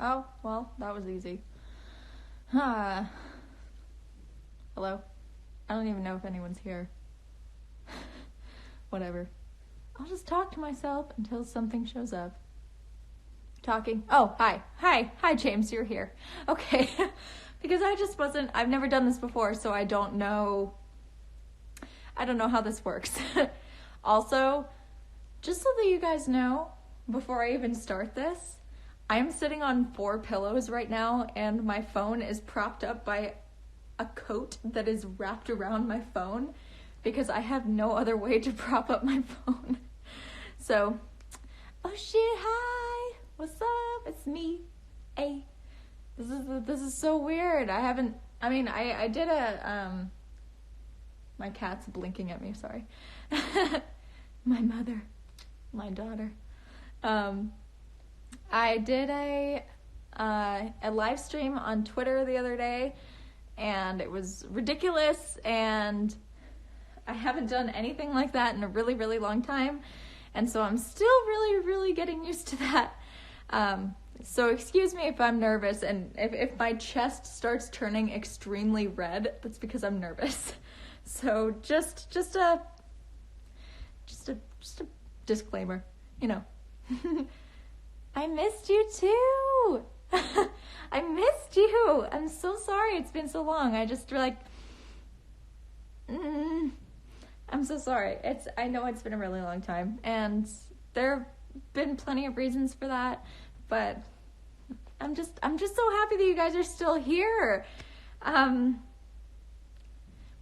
Oh, well, that was easy. Hello? I don't even know if anyone's here. Whatever. I'll just talk to myself until something shows up. Talking. Oh, hi. Hi, James, you're here. Okay. Because I've never done this before, so I don't know how this works. Also, just so that you guys know, before I even start this, I'm sitting on 4 pillows right now, and my phone is propped up by a coat that is wrapped around my phone because I have no other way to prop up my phone. So, oh shit, hi! What's up? It's me. Hey. This is so weird. I did a, my cat's blinking at me, sorry. My mother. My daughter. I did a live stream on Twitter the other day, and it was ridiculous, and I haven't done anything like that in a really, really long time, and so I'm still really, really getting used to that. So excuse me if I'm nervous, and if my chest starts turning extremely red, that's because I'm nervous. So just a disclaimer, you know. I missed you too. I missed you. I'm so sorry it's been so long. I just I'm so sorry. I know it's been a really long time, and there have been plenty of reasons for that, but I'm just so happy that you guys are still here.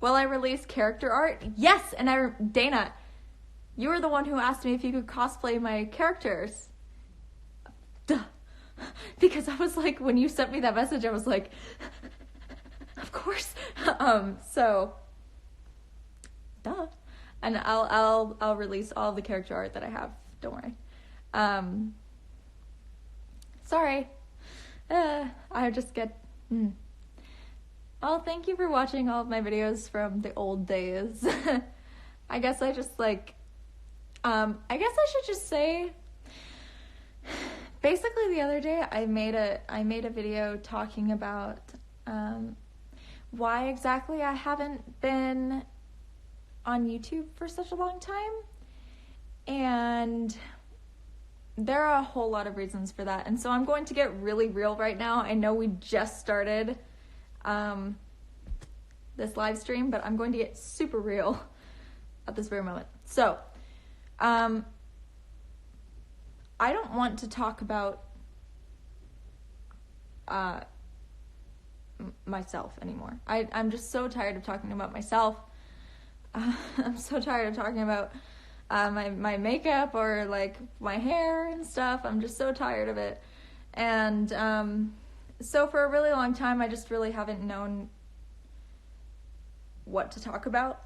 Will I release character art? Yes, and Dana, you were the one who asked me if you could cosplay my characters. Duh. Because I was like, when you sent me that message, I was like, of course. So, duh. And I'll release all the character art that I have. Don't worry. Sorry. I just get. Well, thank you for watching all of my videos from the old days. I guess I just I guess I should just say. Basically, the other day I made a video talking about why exactly I haven't been on YouTube for such a long time, and there are a whole lot of reasons for that, and so I'm going to get really real right now. I know we just started this live stream, but I'm going to get super real at this very moment. So, I don't want to talk about myself anymore. I'm just so tired of talking about myself. I'm so tired of talking about my makeup or like my hair and stuff. I'm just so tired of it. And so for a really long time, I just really haven't known what to talk about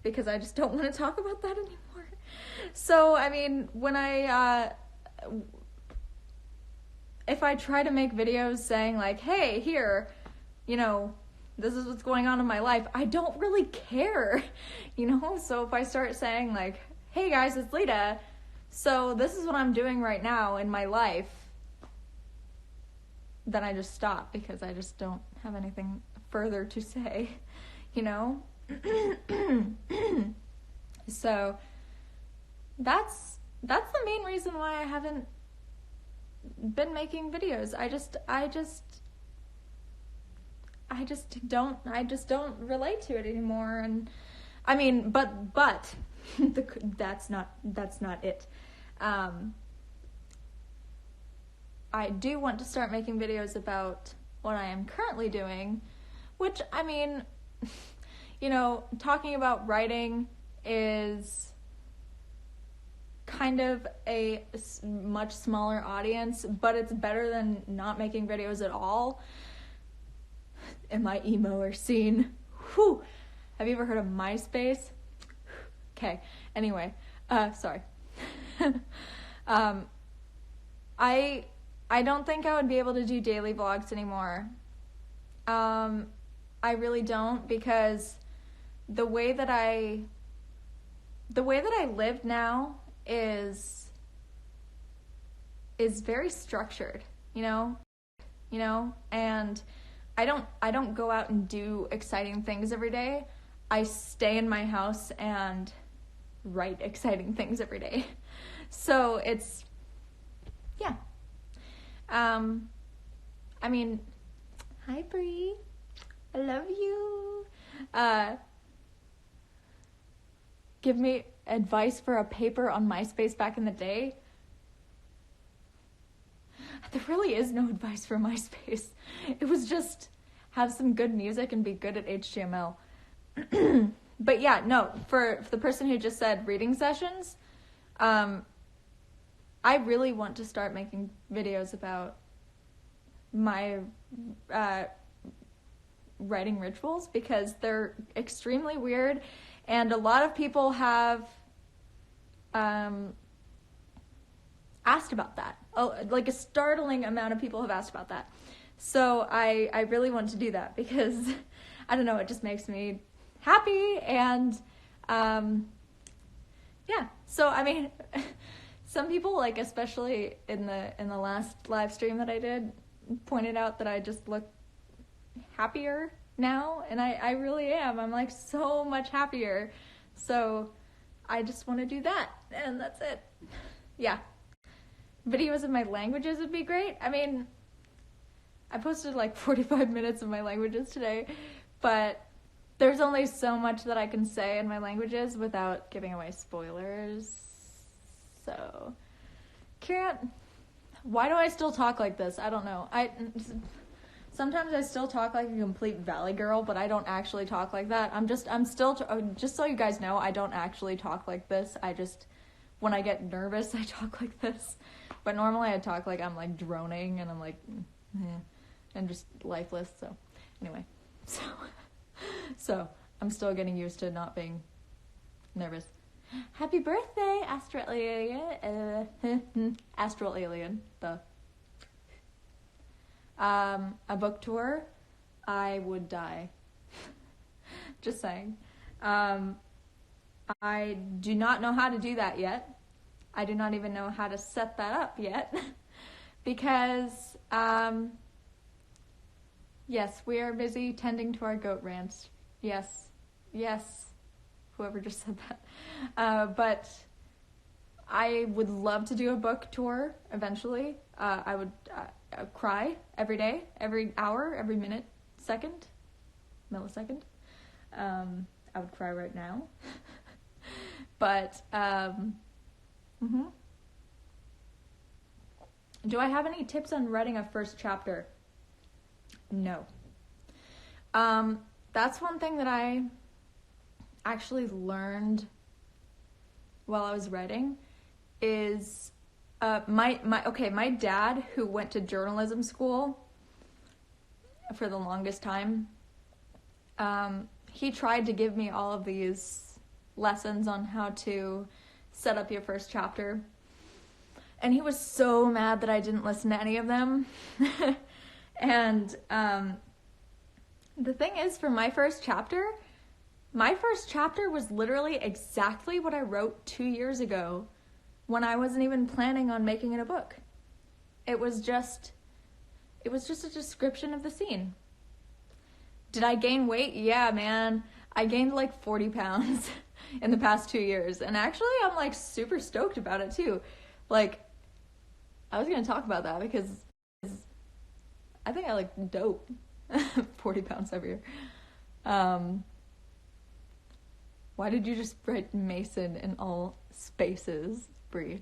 because I just don't want to talk about that anymore. So, I mean, when if I try to make videos saying like, hey, here, you know, this is what's going on in my life, I don't really care, you know? So if I start saying like, hey guys, it's Leda, so this is what I'm doing right now in my life, then I just stop because I just don't have anything further to say, you know? So that's the main reason why I haven't been making videos. I just don't relate to it anymore. And I mean, but that's not it. I do want to start making videos about what I am currently doing, which, I mean, you know, talking about writing is kind of a much smaller audience, but it's better than not making videos at all. Am I emo or seen? Whew. Have you ever heard of MySpace? Okay. Anyway, sorry. I don't think I would be able to do daily vlogs anymore. I really don't, because the way that I live now is very structured, you know? you know? And I don't go out and do exciting things every day. I stay in my house and write exciting things every day. So it's, yeah. I mean, hi Bree, I love you. Give me advice for a paper on MySpace back in the day. There really is no advice for MySpace. It was just have some good music and be good at HTML. But yeah, no, for the person who just said reading sessions, I really want to start making videos about my writing rituals because they're extremely weird, and a lot of people have asked about that. Oh, like a startling amount of people have asked about that. So I really want to do that because I don't know, it just makes me happy, and yeah. So I mean, some people, like especially in the last live stream that I did, pointed out that I just look happier now, and I really am. I'm like so much happier. So I just want to do that, and that's it. Yeah. Videos of my languages would be great. I mean, I posted like 45 minutes of my languages today, but there's only so much that I can say in my languages without giving away spoilers. So, Kira, why do I still talk like this? I don't know. Sometimes I still talk like a complete valley girl, but I don't actually talk like that. Just so you guys know, I don't actually talk like this. When I get nervous, I talk like this. But normally I talk like I'm like droning and I'm like, and just lifeless. So anyway, so I'm still getting used to not being nervous. Happy birthday, Astral Alien. Astral Alien, a book tour, I would die. Just saying. I do not know how to do that yet. I do not even know how to set that up yet. Because, yes, we are busy tending to our goat ranch. Yes. Whoever just said that. But I would love to do a book tour eventually. I would cry every day, every hour, every minute, millisecond. I would cry right now. But, do I have any tips on writing a first chapter? No. That's one thing that I actually learned while I was writing is my dad, who went to journalism school for the longest time, he tried to give me all of these lessons on how to set up your first chapter, and he was so mad that I didn't listen to any of them. And the thing is, for my first chapter was literally exactly what I wrote 2 years ago when I wasn't even planning on making it a book. It was just a description of the scene. Did I gain weight? Yeah, man. I gained like 40 pounds in the past 2 years. And actually, I'm like super stoked about it too. Like, I was going to talk about that because I think I look dope. 40 pounds heavier. Why did you just write Mason in all spaces, Brie?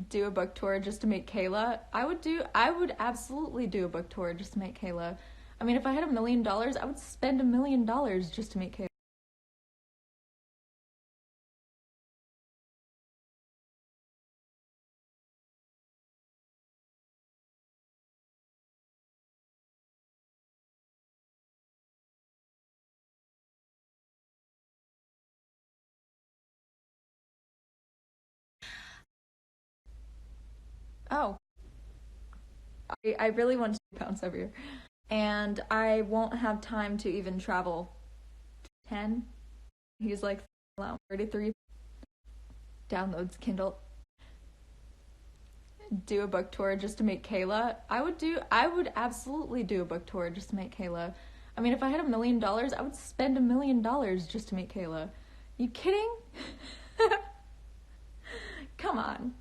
Do a book tour just to meet Kayla? I would absolutely do a book tour just to meet Kayla. I mean, if I had $1 million, I would spend $1 million just to meet Kayla. Oh. I really want 2 pounds heavier. And I won't have time to even travel. 10. He's like 33. Downloads Kindle. do a book tour just to meet Kayla, I would absolutely do a book tour just to meet Kayla. I mean, if I had $1 million, I would spend $1 million just to meet Kayla. You kidding? Come on.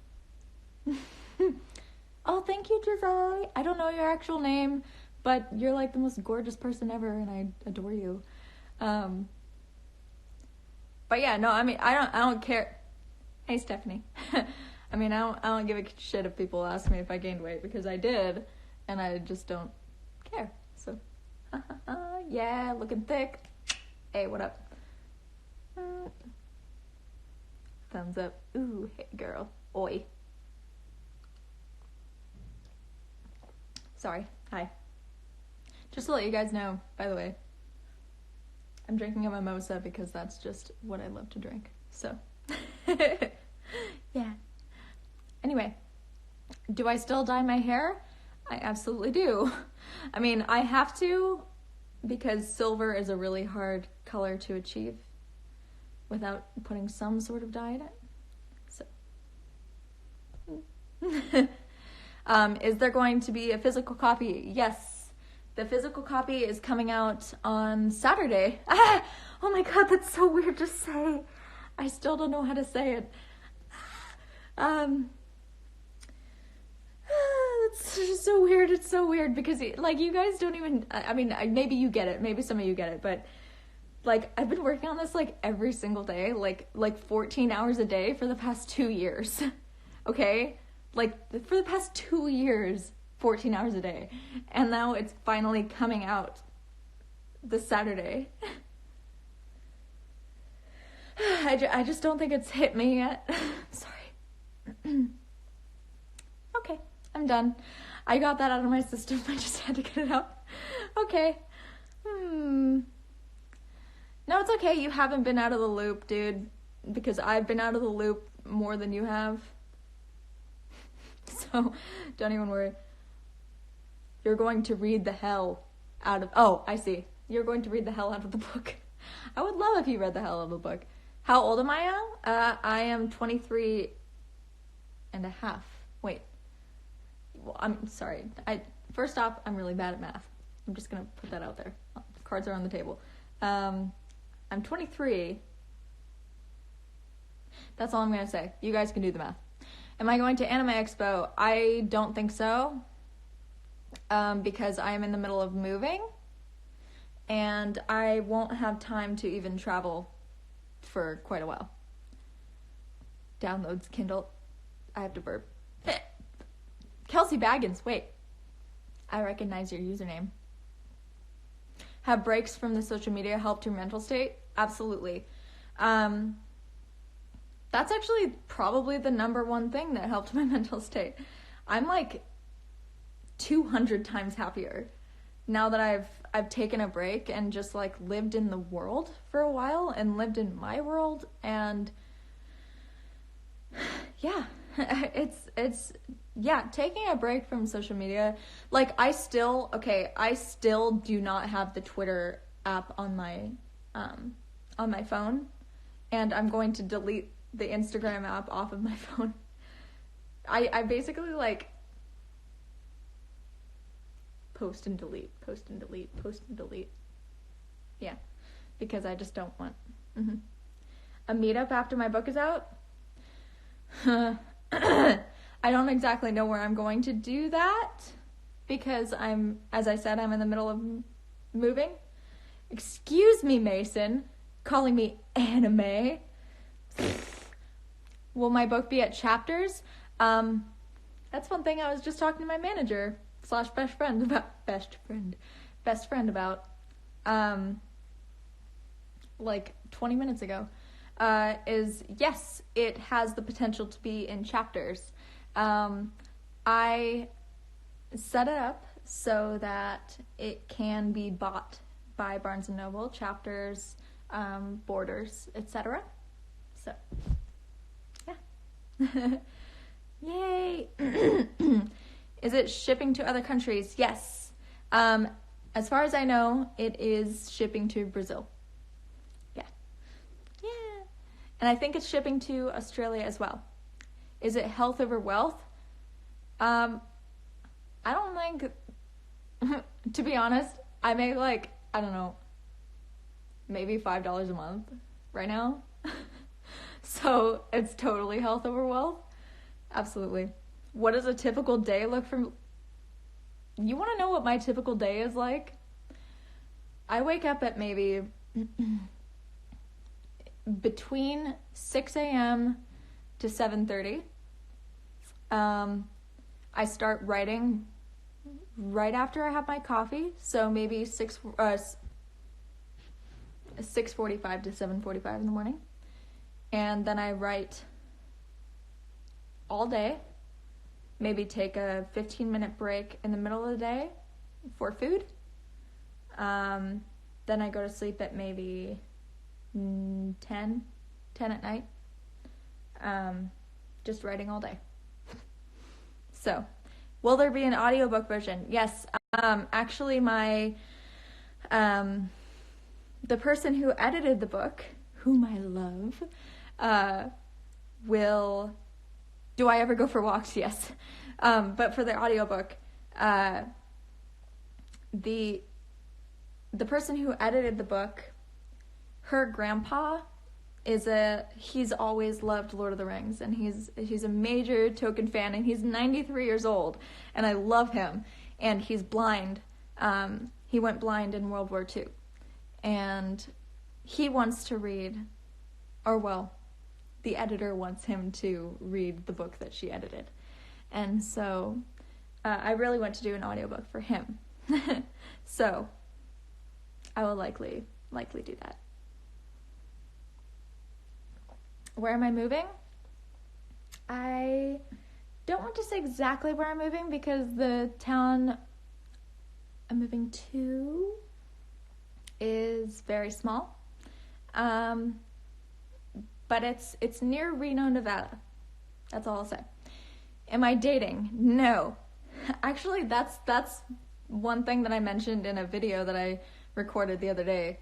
Oh, thank you, Giselle. I don't know your actual name, but you're like the most gorgeous person ever, and I adore you. But yeah, no, I mean, I don't care. Hey, Stephanie. I mean, I don't give a shit if people ask me if I gained weight, because I did, and I just don't care. So, yeah, looking thick. Hey, what up? Thumbs up. Ooh, hey, girl. Oi. Sorry. Hi. Just to let you guys know, by the way, I'm drinking a mimosa because that's just what I love to drink. So, yeah. Anyway, do I still dye my hair? I absolutely do. I mean, I have to, because silver is a really hard color to achieve without putting some sort of dye in it. So, is there going to be a physical copy? Yes. The physical copy is coming out on Saturday. Ah! Oh my god, that's so weird to say. I still don't know how to say it. It's just so weird. It's so weird because, like, you guys don't even, I mean, maybe you get it. Maybe some of you get it, but, like, I've been working on this, like, every single day, like 14 hours a day for the past 2 years. Okay? Like, for the past 2 years, 14 hours a day. And now it's finally coming out this Saturday. I just don't think it's hit me yet. Sorry. Okay, I'm done. I got that out of my system. I just had to get it out. Okay. No, it's okay. You haven't been out of the loop, dude. Because I've been out of the loop more than you have. So, don't even worry. You're going to read the hell out of... Oh, I see. You're going to read the hell out of the book. I would love if you read the hell out of the book. How old am I now? I am 23 and a half. Wait. Well, I'm sorry. First off, I'm really bad at math. I'm just going to put that out there. The cards are on the table. I'm 23. That's all I'm going to say. You guys can do the math. Am I going to Anime Expo? I don't think so. Because I am in the middle of moving. And I won't have time to even travel for quite a while. Downloads Kindle. I have to burp. Kelsey Baggins, wait. I recognize your username. Have breaks from the social media helped your mental state? Absolutely. That's actually probably the number one thing that helped my mental state. I'm like 200 times happier now that I've taken a break and just like lived in the world for a while and lived in my world, and yeah, it's taking a break from social media. Like I still do not have the Twitter app on my phone, and I'm going to delete the Instagram app off of my phone. I basically like post and delete. Yeah, because I just don't want a meetup after my book is out. I don't exactly know where I'm going to do that because as I said, I'm in the middle of moving. Excuse me, Mason, calling me anime. Will my book be at Chapters? That's one thing I was just talking to my manager / best friend about like 20 minutes ago. Is yes, it has the potential to be in Chapters. I set it up so that it can be bought by Barnes & Noble, Chapters, Borders, etc. So, yeah. Yay! Is it shipping to other countries? Yes. As far as I know, it is shipping to Brazil. Yeah. And I think it's shipping to Australia as well. Is it health over wealth? I don't think, to be honest, I make like, I don't know, maybe $5 a month right now. So it's totally health over wealth. Absolutely. What does a typical day look from? You want to know what my typical day is like? I wake up at maybe between 6 a.m. to 7:30. I start writing right after I have my coffee, so maybe 6:45 to 7:45 in the morning. And then I write all day, maybe take a 15-minute break in the middle of the day for food. Then I go to sleep at maybe 10 at night. Just writing all day. So, will there be an audiobook version? Yes. Actually, the person who edited the book, whom I love, do I ever go for walks? Yes. But for the audiobook, the person who edited the book, her grandpa he's always loved Lord of the Rings, and he's a major Tolkien fan, and he's 93 years old, and I love him, and he's blind. He went blind in World War II, and he wants to read, or well, the editor wants him to read the book that she edited. And so I really want to do an audiobook for him. So I will likely do that. Where am I moving? I don't want to say exactly where I'm moving because the town I'm moving to is very small. But it's near Reno, Nevada. That's all I'll say. Am I dating? No. Actually, that's one thing that I mentioned in a video that I recorded the other day.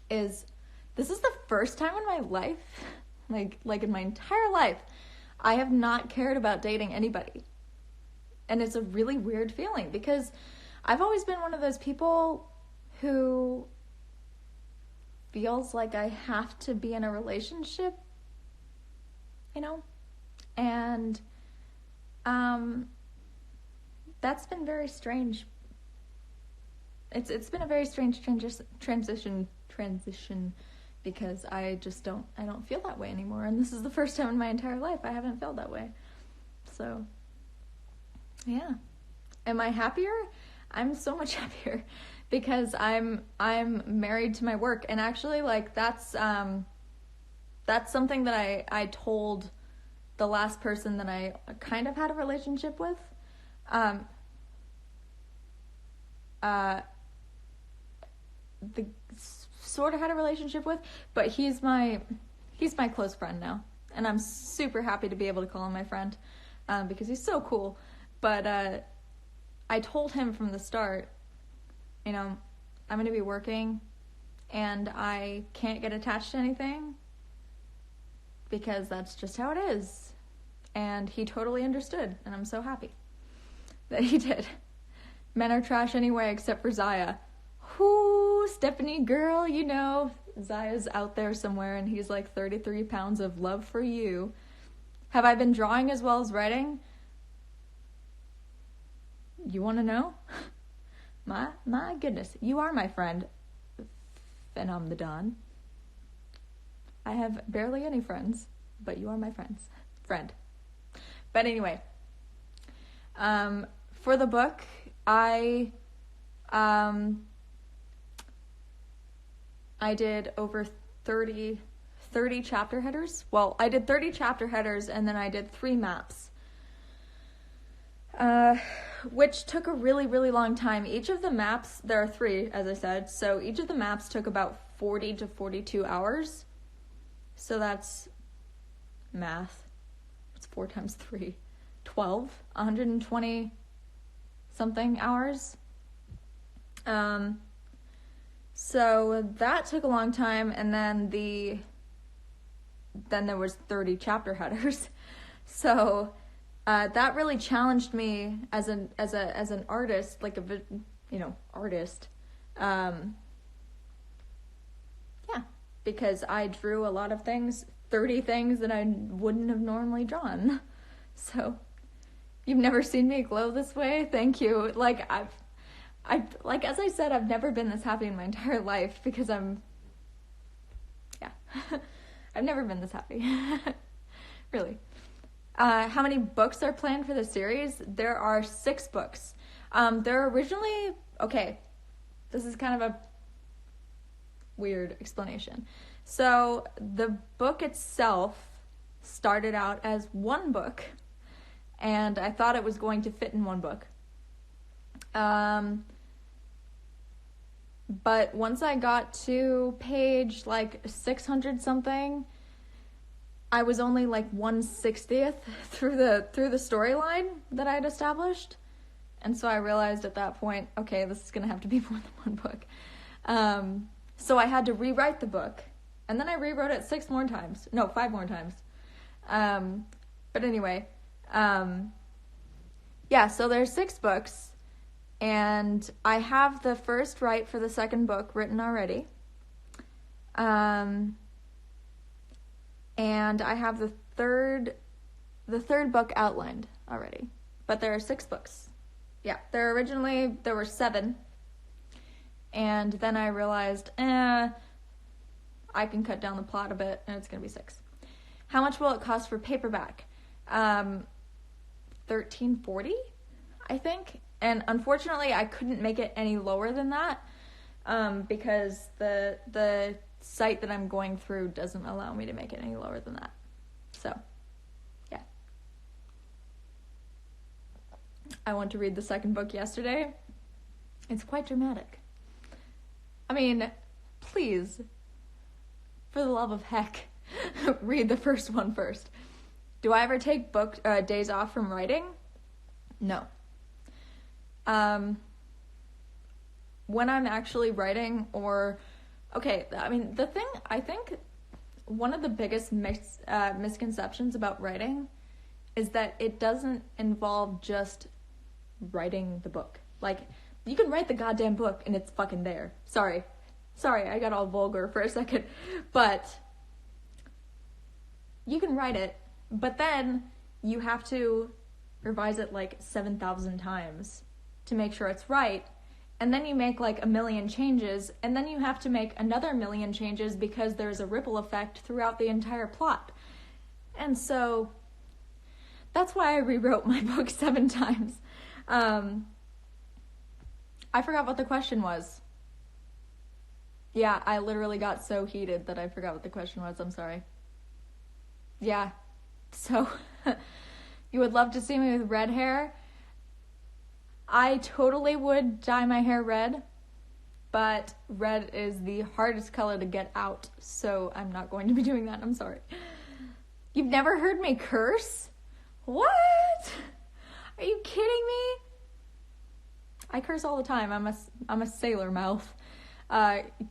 This is the first time in my life, like in my entire life, I have not cared about dating anybody. And it's a really weird feeling because I've always been one of those people who feels like I have to be in a relationship, and that's been very strange. It's been a very strange transition because I don't feel that way anymore, and this is the first time in my entire life I haven't felt that way. So yeah. Am I happier? I'm so much happier because I'm married to my work, and actually that's something that I told the last person that I kind of had a relationship with. The sort of had a relationship with, but he's my close friend now, and I'm super happy to be able to call him my friend, because he's so cool. But I told him from the start, I'm going to be working, and I can't get attached to anything because that's just how it is. And he totally understood, and I'm so happy that he did. Men are trash anyway, except for Zaya. Whoo, Stephanie girl, Zaya's out there somewhere, and he's like 33 pounds of love for you. Have I been drawing as well as writing? You want to know? My goodness, you are my friend, Phenom the Don. I have barely any friends, but you are my friend. But anyway, for the book, I did over 30 chapter headers. Well, I did 30 chapter headers, and then I did 3 maps, which took a really, really long time. Each of the maps, there are 3, as I said, so each of the maps took about 40 to 42 hours. So that's math. What's 4 times 3? 12, 120 something hours. So that took a long time, and then there was 30 chapter headers. So that really challenged me as an artist, like artist. Yeah, because I drew a lot of things, 30 things that I wouldn't have normally drawn. So, you've never seen me glow this way? Thank you. Like, like, as I said, I've never been this happy in my entire life because I've never been this happy. Really. How many books are planned for the series? There are 6 books. They're originally, okay, this is kind of a weird explanation. So the book itself started out as one book, and I thought it was going to fit in one book. But once I got to page like 600 something, I was only like 1/60th through the storyline that I had established. And so I realized at that point, okay, this is going to have to be more than one book. So I had to rewrite the book. And then I rewrote it 5 more times. But anyway, yeah, so there's 6 books. And I have the first write for the second book written already. And I have the third book outlined already. But there are 6 books. Yeah, there were 7. And then I realized, I can cut down the plot a bit, and it's going to be 6. How much will it cost for paperback? $13.40, I think. And unfortunately, I couldn't make it any lower than that, because the site that I'm going through doesn't allow me to make it any lower than that. So, yeah. I went to read the second book yesterday. It's quite dramatic. I mean, please, for the love of heck, read the first one first. Do I ever take days off from writing? No. When I'm actually writing I mean, the thing, I think one of the biggest misconceptions about writing is that it doesn't involve just writing the book. Like, you can write the goddamn book and it's fucking there. Sorry, I got all vulgar for a second. But you can write it, but then you have to revise it like 7,000 times to make sure it's right. And then you make like 1 million changes, and then you have to make another 1 million changes because there's a ripple effect throughout the entire plot. And so that's why I rewrote my book 7 times. I forgot what the question was. Yeah, I literally got so heated that I forgot what the question was. I'm sorry. Yeah. So, you would love to see me with red hair? I totally would dye my hair red, but red is the hardest color to get out, so I'm not going to be doing that. I'm sorry. You've never heard me curse? What? Are you kidding me? I curse all the time. I'm a sailor mouth.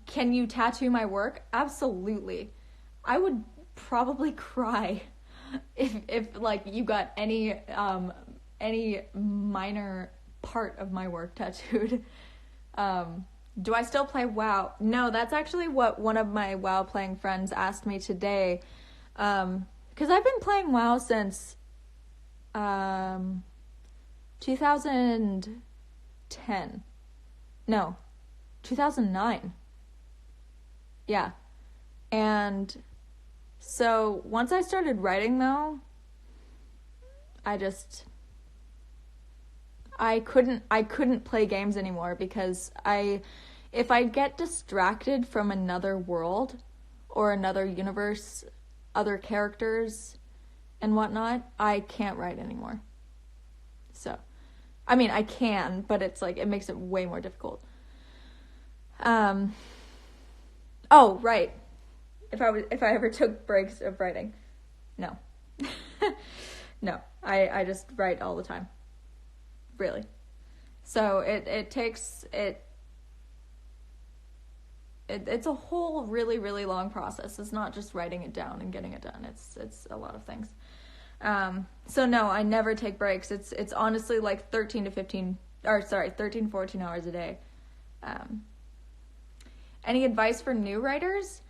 Can you tattoo my work? Absolutely. I would probably cry if like you got any minor part of my work tattooed. Do I still play WoW? No, that's actually what one of my WoW playing friends asked me today. Because I've been playing WoW since 2010. No, 2009. Yeah. And so once I started writing though, I couldn't play games anymore because if I get distracted from another world or another universe, other characters and whatnot, I can't write anymore. So, I mean, I can, but it's like, it makes it way more difficult. Oh, right. If I ever took breaks of writing. No. No, I just write all the time. Really. So it's a whole really, really long process. It's not just writing it down and getting it done. It's a lot of things. So no, I never take breaks. It's honestly like 13 to 14 hours a day. Any advice for new writers?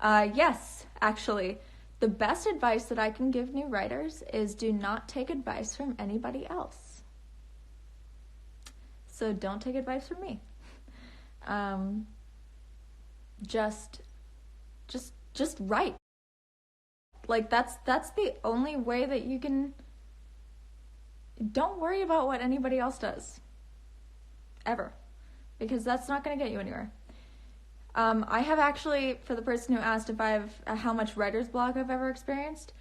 Yes, actually. The best advice that I can give new writers is do not take advice from anybody else. So don't take advice from me. Just write. Like that's the only way that you can. Don't worry about what anybody else does. Ever. Because that's not going to get you anywhere. I have actually, for the person who asked if how much writer's block I've ever experienced,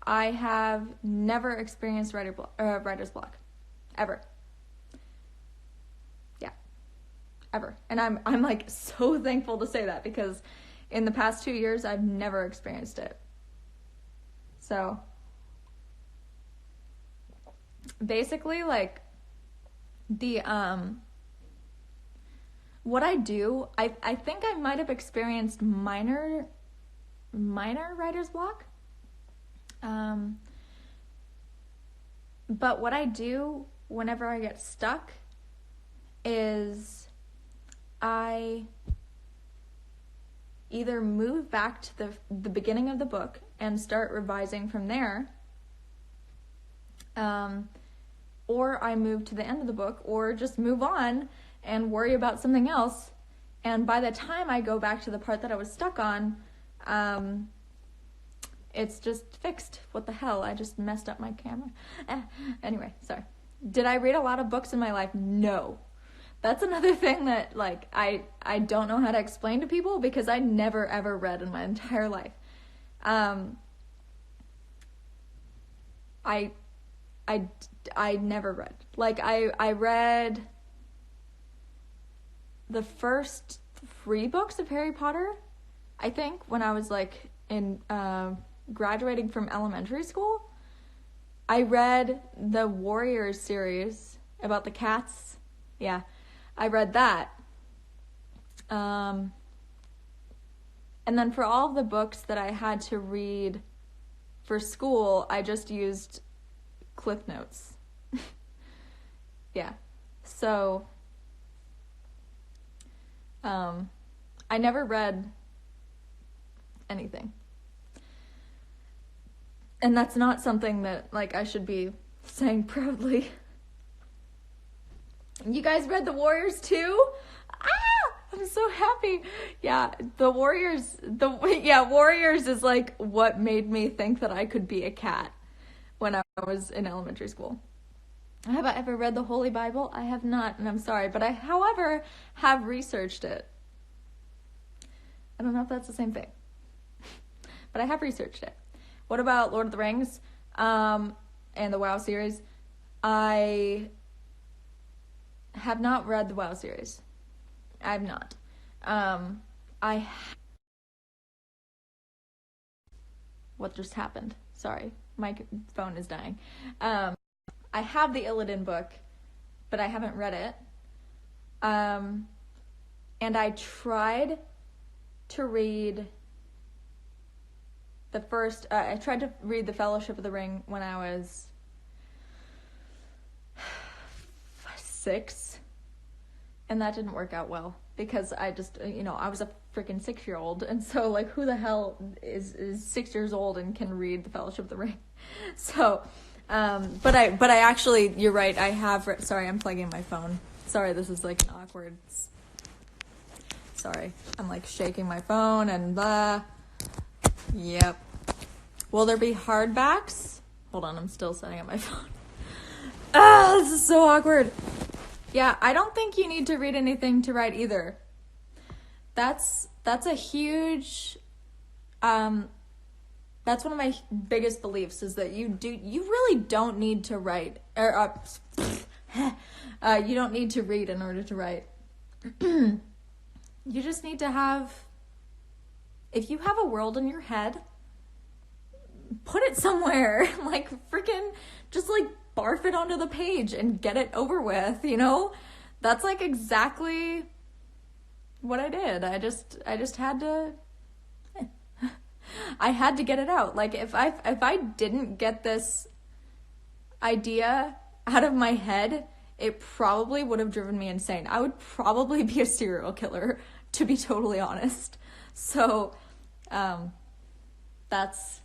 I have never experienced writer's block. Ever. Yeah. Ever. And I'm like so thankful to say that, because in the past 2 years, I've never experienced it. So, basically, like, what I do, I think I might have experienced minor writer's block. But what I do whenever I get stuck is I either move back to the beginning of the book and start revising from there, or I move to the end of the book, or just move on and worry about something else. And by the time I go back to the part that I was stuck on, it's just fixed. What the hell? I just messed up my camera. Anyway, sorry. Did I read a lot of books in my life? No. That's another thing that, like, I don't know how to explain to people, because I never ever read in my entire life. I never read. Like, I read the first 3 books of Harry Potter, I think, when I was like in graduating from elementary school. I read the Warriors series about the cats. Yeah, I read that. And then for all of the books that I had to read for school, I just used Cliff Notes. Yeah. So, I never read anything. And that's not something that, like, I should be saying proudly. You guys read The Warriors too? I'm so happy. Yeah, Warriors is like what made me think that I could be a cat when I was in elementary school. Have I ever read the Holy Bible? I have not, and I'm sorry, but I, however, have researched it. I don't know if that's the same thing, but I have researched it. What about Lord of the Rings and the WoW series? I have not read the WoW series. I have not. What just happened? Sorry, my phone is dying. I have the Illidan book, but I haven't read it. And I tried to read I tried to read The Fellowship of the Ring when I was 6, and that didn't work out well, because I just, I was a freaking 6-year-old, and so, like, who the hell is 6 years old and can read The Fellowship of the Ring? So, but I actually, you're right, I have sorry, I'm plugging my phone. Sorry, this is, like, an awkward, sorry, I'm, like, shaking my phone and blah. Yep. Will there be hardbacks? Hold on, I'm still setting up my phone. This is so awkward. Yeah, I don't think you need to read anything to write either. That's a huge, that's one of my biggest beliefs, is that you really don't need to write, or, you don't need to read in order to write. You just need to have, if you have a world in your head, put it somewhere, like, freaking, just, like, barf it onto the page and get it over with, That's, like, exactly what I did. I just had to, I had to get it out. Like, if I didn't get this idea out of my head, it probably would have driven me insane. I would probably be a serial killer, to be totally honest. So, that's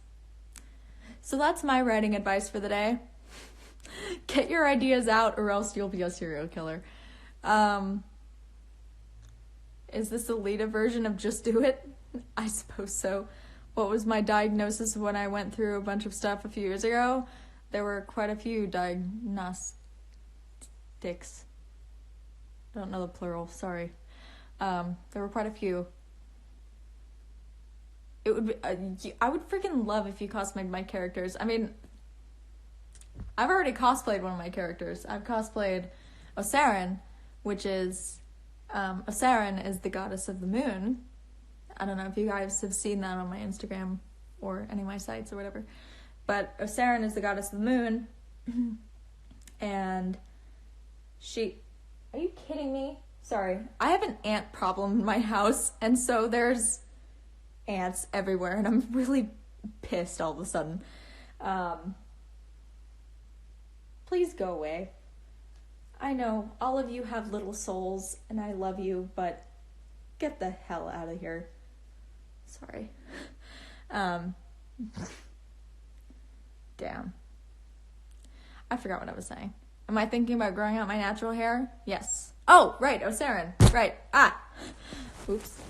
my writing advice for the day. Get your ideas out or else you'll be a serial killer. Is this a Leda version of just do it? I suppose so. What was my diagnosis when I went through a bunch of stuff a few years ago? There were quite a few diagnostics. Don't know the plural, sorry. There were quite a few. It would be, I would freaking love if you cosplayed my characters. I mean, I've already cosplayed one of my characters. I've cosplayed Osarin, which is, Osarin is the goddess of the moon. I don't know if you guys have seen that on my Instagram or any of my sites or whatever. But Osarin is the goddess of the moon. And are you kidding me? Sorry. I have an ant problem in my house, and so there's ants everywhere, and I'm really pissed all of a sudden. Please go away. I know all of you have little souls, and I love you, but get the hell out of here. Sorry. Damn. I forgot what I was saying. Am I thinking about growing out my natural hair? Yes. Oh, right, Osarin. Right. Oops.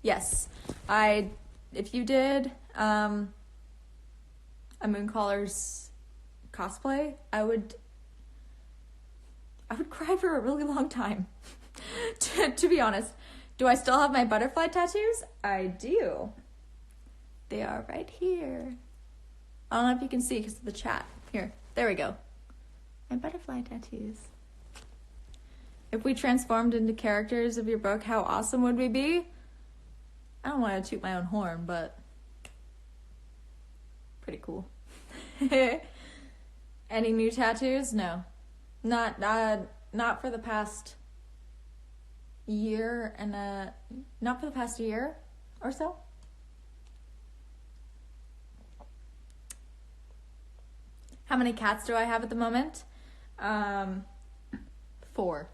Yes. If you did a Mooncallers cosplay, I would cry for a really long time. to be honest. Do I still have my butterfly tattoos? I do. They are right here. I don't know if you can see because of the chat. Here. There we go. My butterfly tattoos. If we transformed into characters of your book, how awesome would we be? I don't want to toot my own horn, but pretty cool. Any new tattoos? No. Not for the past year not for the past year or so. How many cats do I have at the moment? 4.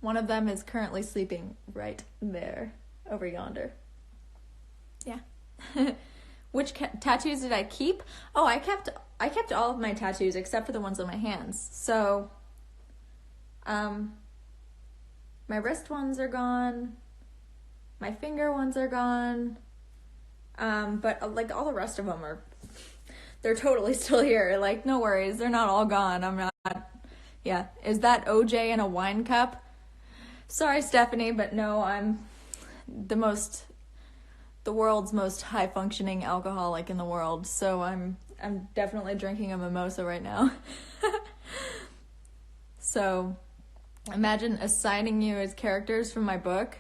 One of them is currently sleeping right there, over yonder. Yeah. Which tattoos did I keep? Oh, I kept all of my tattoos except for the ones on my hands. So, my wrist ones are gone. My finger ones are gone. But like all the rest of them they're totally still here. Like, no worries, they're not all gone. I'm not. Yeah, is that OJ in a wine cup? Sorry, Stephanie, but no, I'm the world's most high-functioning alcoholic in the world, so I'm definitely drinking a mimosa right now. So, imagine assigning you as characters from my book.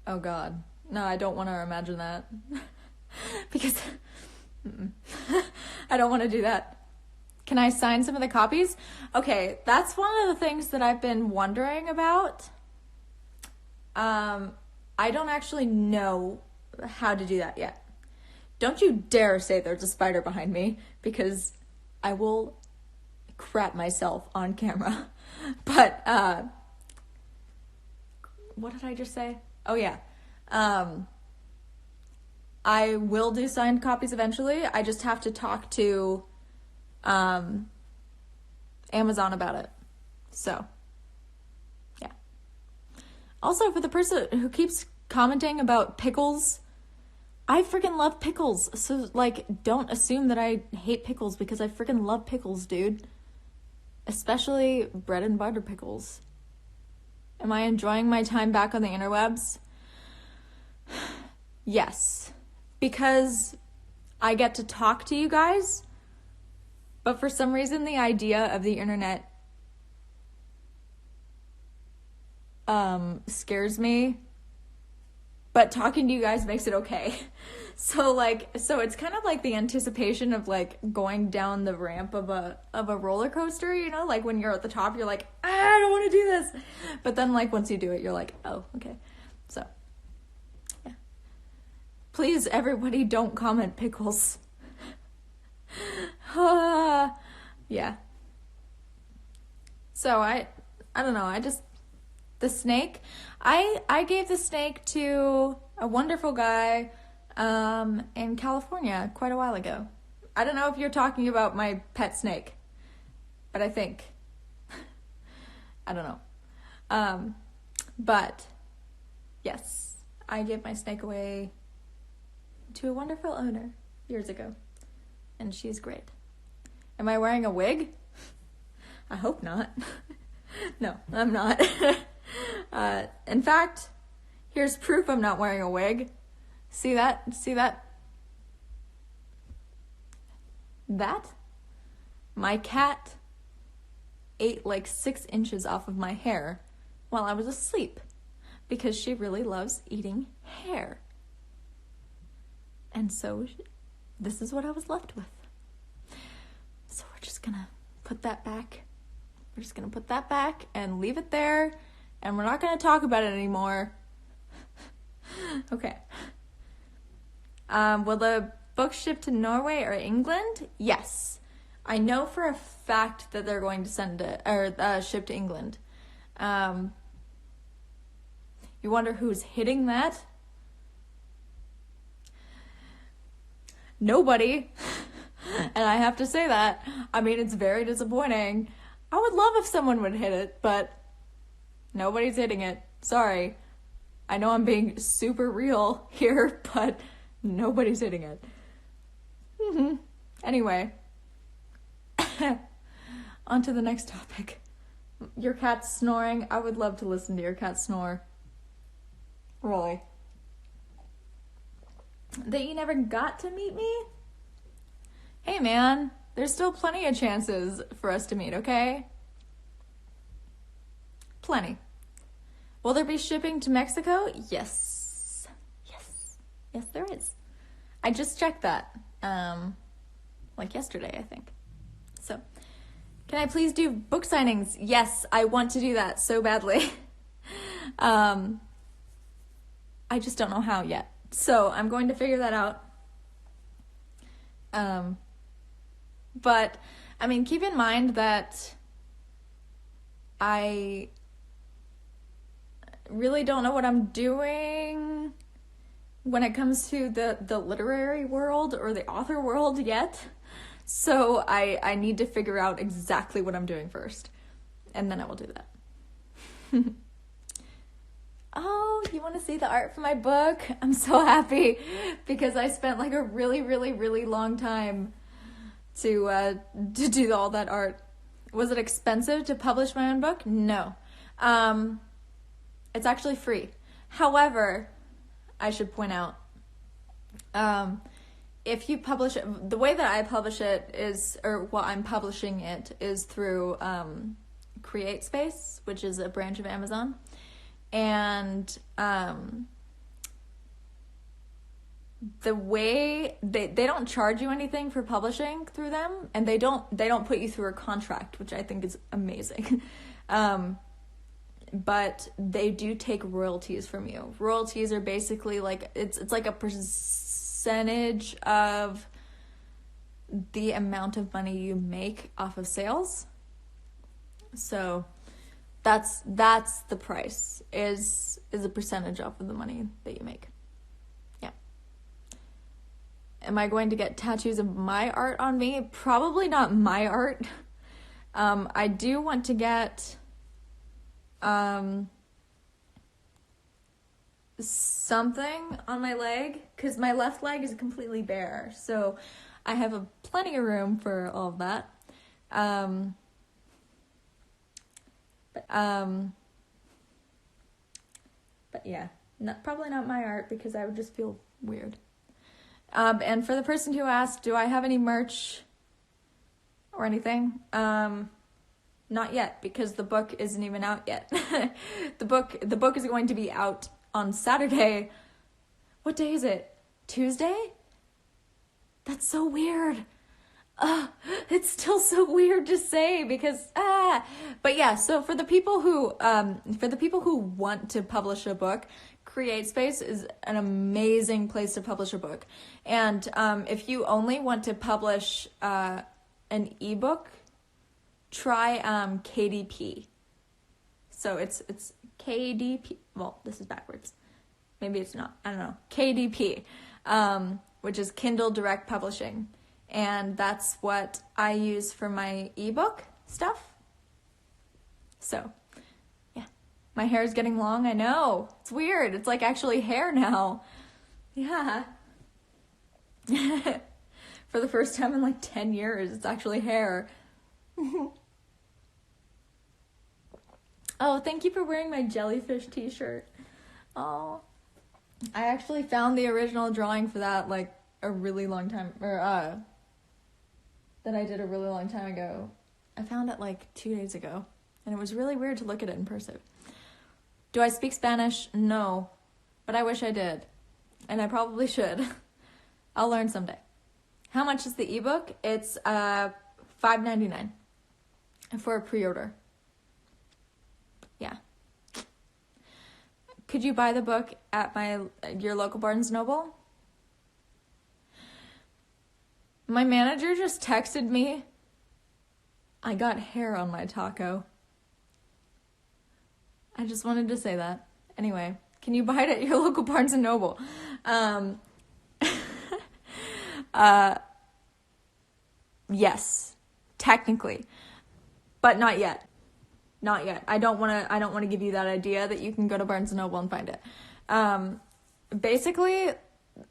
Oh God, no, I don't want to imagine that. Because I don't want to do that. Can I sign some of the copies? Okay, that's one of the things that I've been wondering about. I don't actually know how to do that yet. Don't you dare say there's a spider behind me, because I will crap myself on camera. But, what did I just say? Oh yeah. I will do signed copies eventually. I just have to talk to Amazon about it. So, yeah. Also, for the person who keeps commenting about pickles, I freaking love pickles. So, like, don't assume that I hate pickles, because I freaking love pickles, dude. Especially bread and butter pickles. Am I enjoying my time back on the interwebs? Yes. Because I get to talk to you guys, but for some reason the idea of the internet scares me, but talking to you guys makes it okay. So it's kind of like the anticipation of like going down the ramp of a roller coaster, you know, like when you're at the top, you're like, I don't want to do this, but then like once you do it, you're like, oh, okay. So Please, everybody, don't comment pickles. Yeah. So I don't know, the snake, I gave the snake to a wonderful guy in California quite a while ago. I don't know if you're talking about my pet snake, but I think. I don't know. But yes, I gave my snake away to a wonderful owner years ago, and she's great. Am I wearing a wig? I hope not. No, I'm not. In fact, here's proof I'm not wearing a wig. See that? See that? That? My cat ate like 6 inches off of my hair while I was asleep because she really loves eating hair. And so this is what I was left with. So we're just gonna put that back. We're just gonna put that back and leave it there, and we're not gonna talk about it anymore. Okay. Will the book ship to Norway or England? Yes. I know for a fact that they're going to send it, or ship to England. You wonder who's hitting that? Nobody. And I have to say that. I mean, it's very disappointing. I would love if someone would hit it, but nobody's hitting it. Sorry. I know I'm being super real here, but nobody's hitting it. Anyway. On to the next topic. Your cat's snoring. I would love to listen to your cat snore. Really. That you never got to meet me? Hey man, there's still plenty of chances for us to meet, okay? Plenty. Will there be shipping to Mexico? Yes. Yes. Yes, there is. I just checked that. Like yesterday, I think. So, can I please do book signings? Yes, I want to do that so badly. I just don't know how yet. So, I'm going to figure that out. But, I mean, keep in mind that I really don't know what I'm doing when it comes to the literary world or the author world yet. So I need to figure out exactly what I'm doing first. And then I will do that. Oh, you want to see the art for my book? I'm so happy because I spent like a really, really, really long time to do all that art. Was it expensive to publish my own book? No. It's actually free. However, I should point out, if you publish it, the way that I publish it is, or well, I'm publishing it is through CreateSpace, which is a branch of Amazon. And the way they don't charge you anything for publishing through them, and they don't put you through a contract, which I think is amazing. But they do take royalties from you. Royalties are basically like it's like a percentage of the amount of money you make off of sales. So that's the price is a percentage off of the money that you make. Yeah. Am I going to get tattoos of my art on me? Probably not my art. I do want to get something on my leg because my left leg is completely bare, so I have plenty of room for all of that. But yeah, probably not my art because I would just feel weird. And for the person who asked, do I have any merch or anything? Not yet, because the book isn't even out yet. The book is going to be out on Saturday. What day is it? Tuesday? That's so weird. It's still so weird to say because but yeah, so for the people who want to publish a book, CreateSpace is an amazing place to publish a book. And if you only want to publish an ebook, try KDP. So it's KDP. Well, this is backwards. Maybe it's not. I don't know. KDP, which is Kindle Direct Publishing. And that's what I use for my ebook stuff. So, yeah. My hair is getting long. I know. It's weird. It's like actually hair now. Yeah. For the first time in like 10 years, it's actually hair. Oh, thank you for wearing my jellyfish t-shirt. Oh, I actually found the original drawing for that like a really long time, that I did a really long time ago. I found it like 2 days ago, and it was really weird to look at it in cursive. Do I speak Spanish? No, but I wish I did, and I probably should. I'll learn someday. How much is the ebook? It's $5.99 for a pre-order. Yeah. Could you buy the book at your local Barnes & Noble? My manager just texted me. I got hair on my taco. I just wanted to say that. Anyway, can you buy it at your local Barnes & Noble? Yes, technically, but not yet. Not yet. I don't want to give you that idea that you can go to Barnes & Noble and find it. Basically,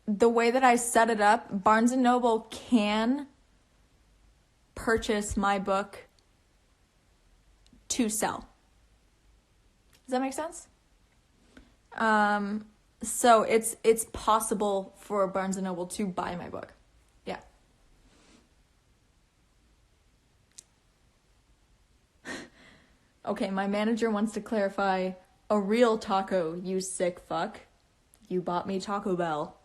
the way that I set it up, Barnes & Noble can purchase my book to sell. Does that make sense? So it's possible for Barnes & Noble to buy my book. Yeah. Okay, my manager wants to clarify, a real taco, you sick fuck. You bought me Taco Bell.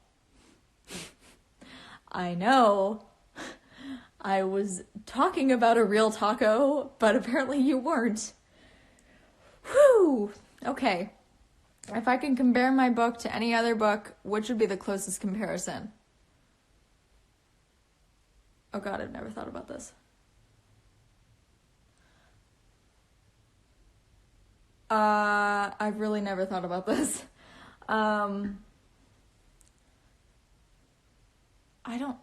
I know. I was talking about a real taco, but apparently you weren't. Whew. Okay. If I can compare my book to any other book, which would be the closest comparison? Oh God, I've never thought about this. I've really never thought about this. I don't know.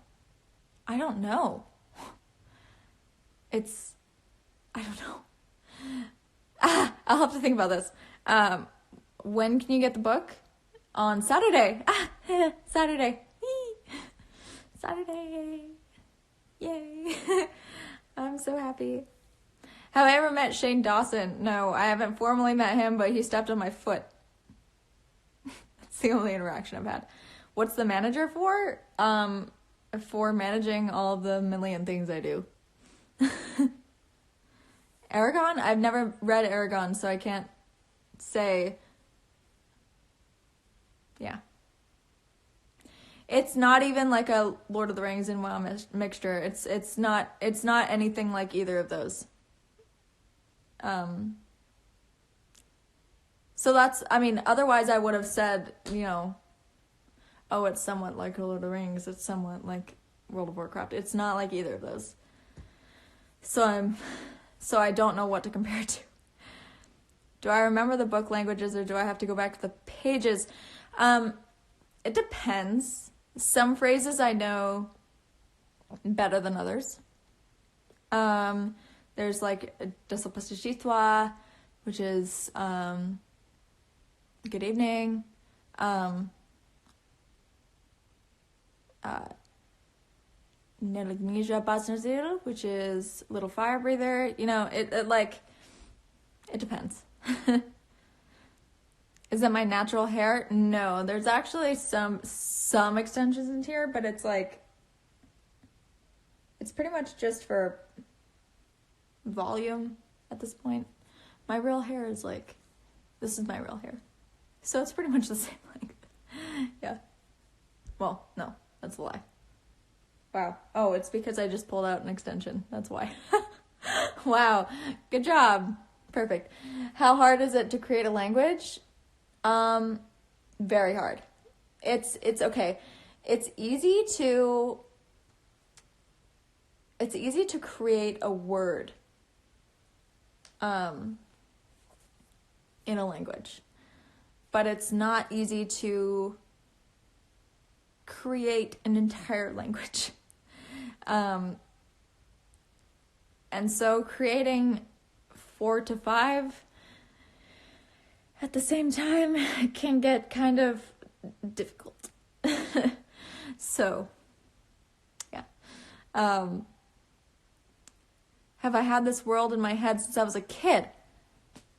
I don't know. I'll have to think about this. When can you get the book? On Saturday. Saturday. Saturday. Yay. I'm so happy. Have I ever met Shane Dawson? No, I haven't formally met him, but he stepped on my foot. That's the only interaction I've had. What's the manager for? For managing all the million things I do. Aragon? I've never read Aragon, so I can't say. Yeah. It's not even like a Lord of the Rings and WoW mixture. It's not anything like either of those. So that's, otherwise I would have said, oh, it's somewhat like Lord of the Rings, it's somewhat like World of Warcraft. It's not like either of those. So I don't know what to compare to. Do I remember the book languages, or do I have to go back to the pages? It depends. Some phrases I know better than others. There's like Desalpastachitwa, which is good evening. Nelignisha Basnazil, which is little fire breather. It depends. Is that my natural hair? No, there's actually some extensions in here, but it's pretty much just for volume at this point. My real hair is this is my real hair. So it's pretty much the same length. Yeah. Well, no, that's a lie. Wow. Oh, it's because I just pulled out an extension. That's why. Wow. Good job. Perfect. How hard is it to create a language? very hard. It's okay. It's easy to create a word in a language, but it's not easy to create an entire language. And so creating 4 to 5 at the same time can get kind of difficult. So, yeah. Have I had this world in my head since I was a kid?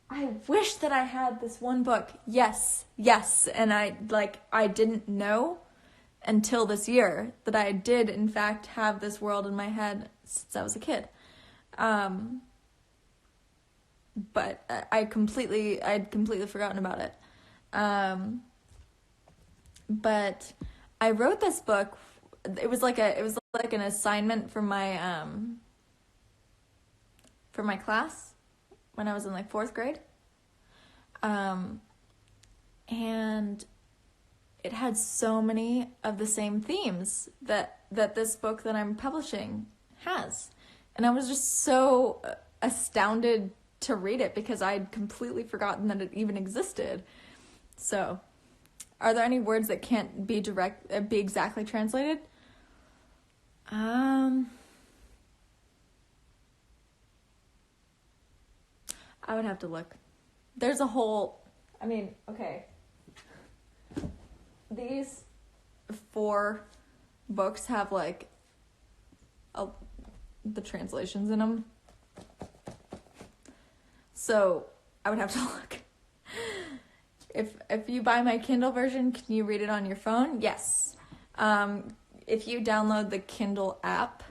I wish that I had this one book. Yes. And I didn't know until this year that I did, in fact, have this world in my head since I was a kid. But I'd completely forgotten about it. But I wrote this book. It was like an assignment for my class when I was in like 4th grade. And it had so many of the same themes that this book that I'm publishing has. And I was just so astounded to read it because I'd completely forgotten that it even existed. So, are there any words that can't be exactly translated? I would have to look. There's a whole, okay. These 4 books have like the translations in them. So I would have to look. If you buy my Kindle version, can you read it on your phone? Yes. If you download the Kindle app,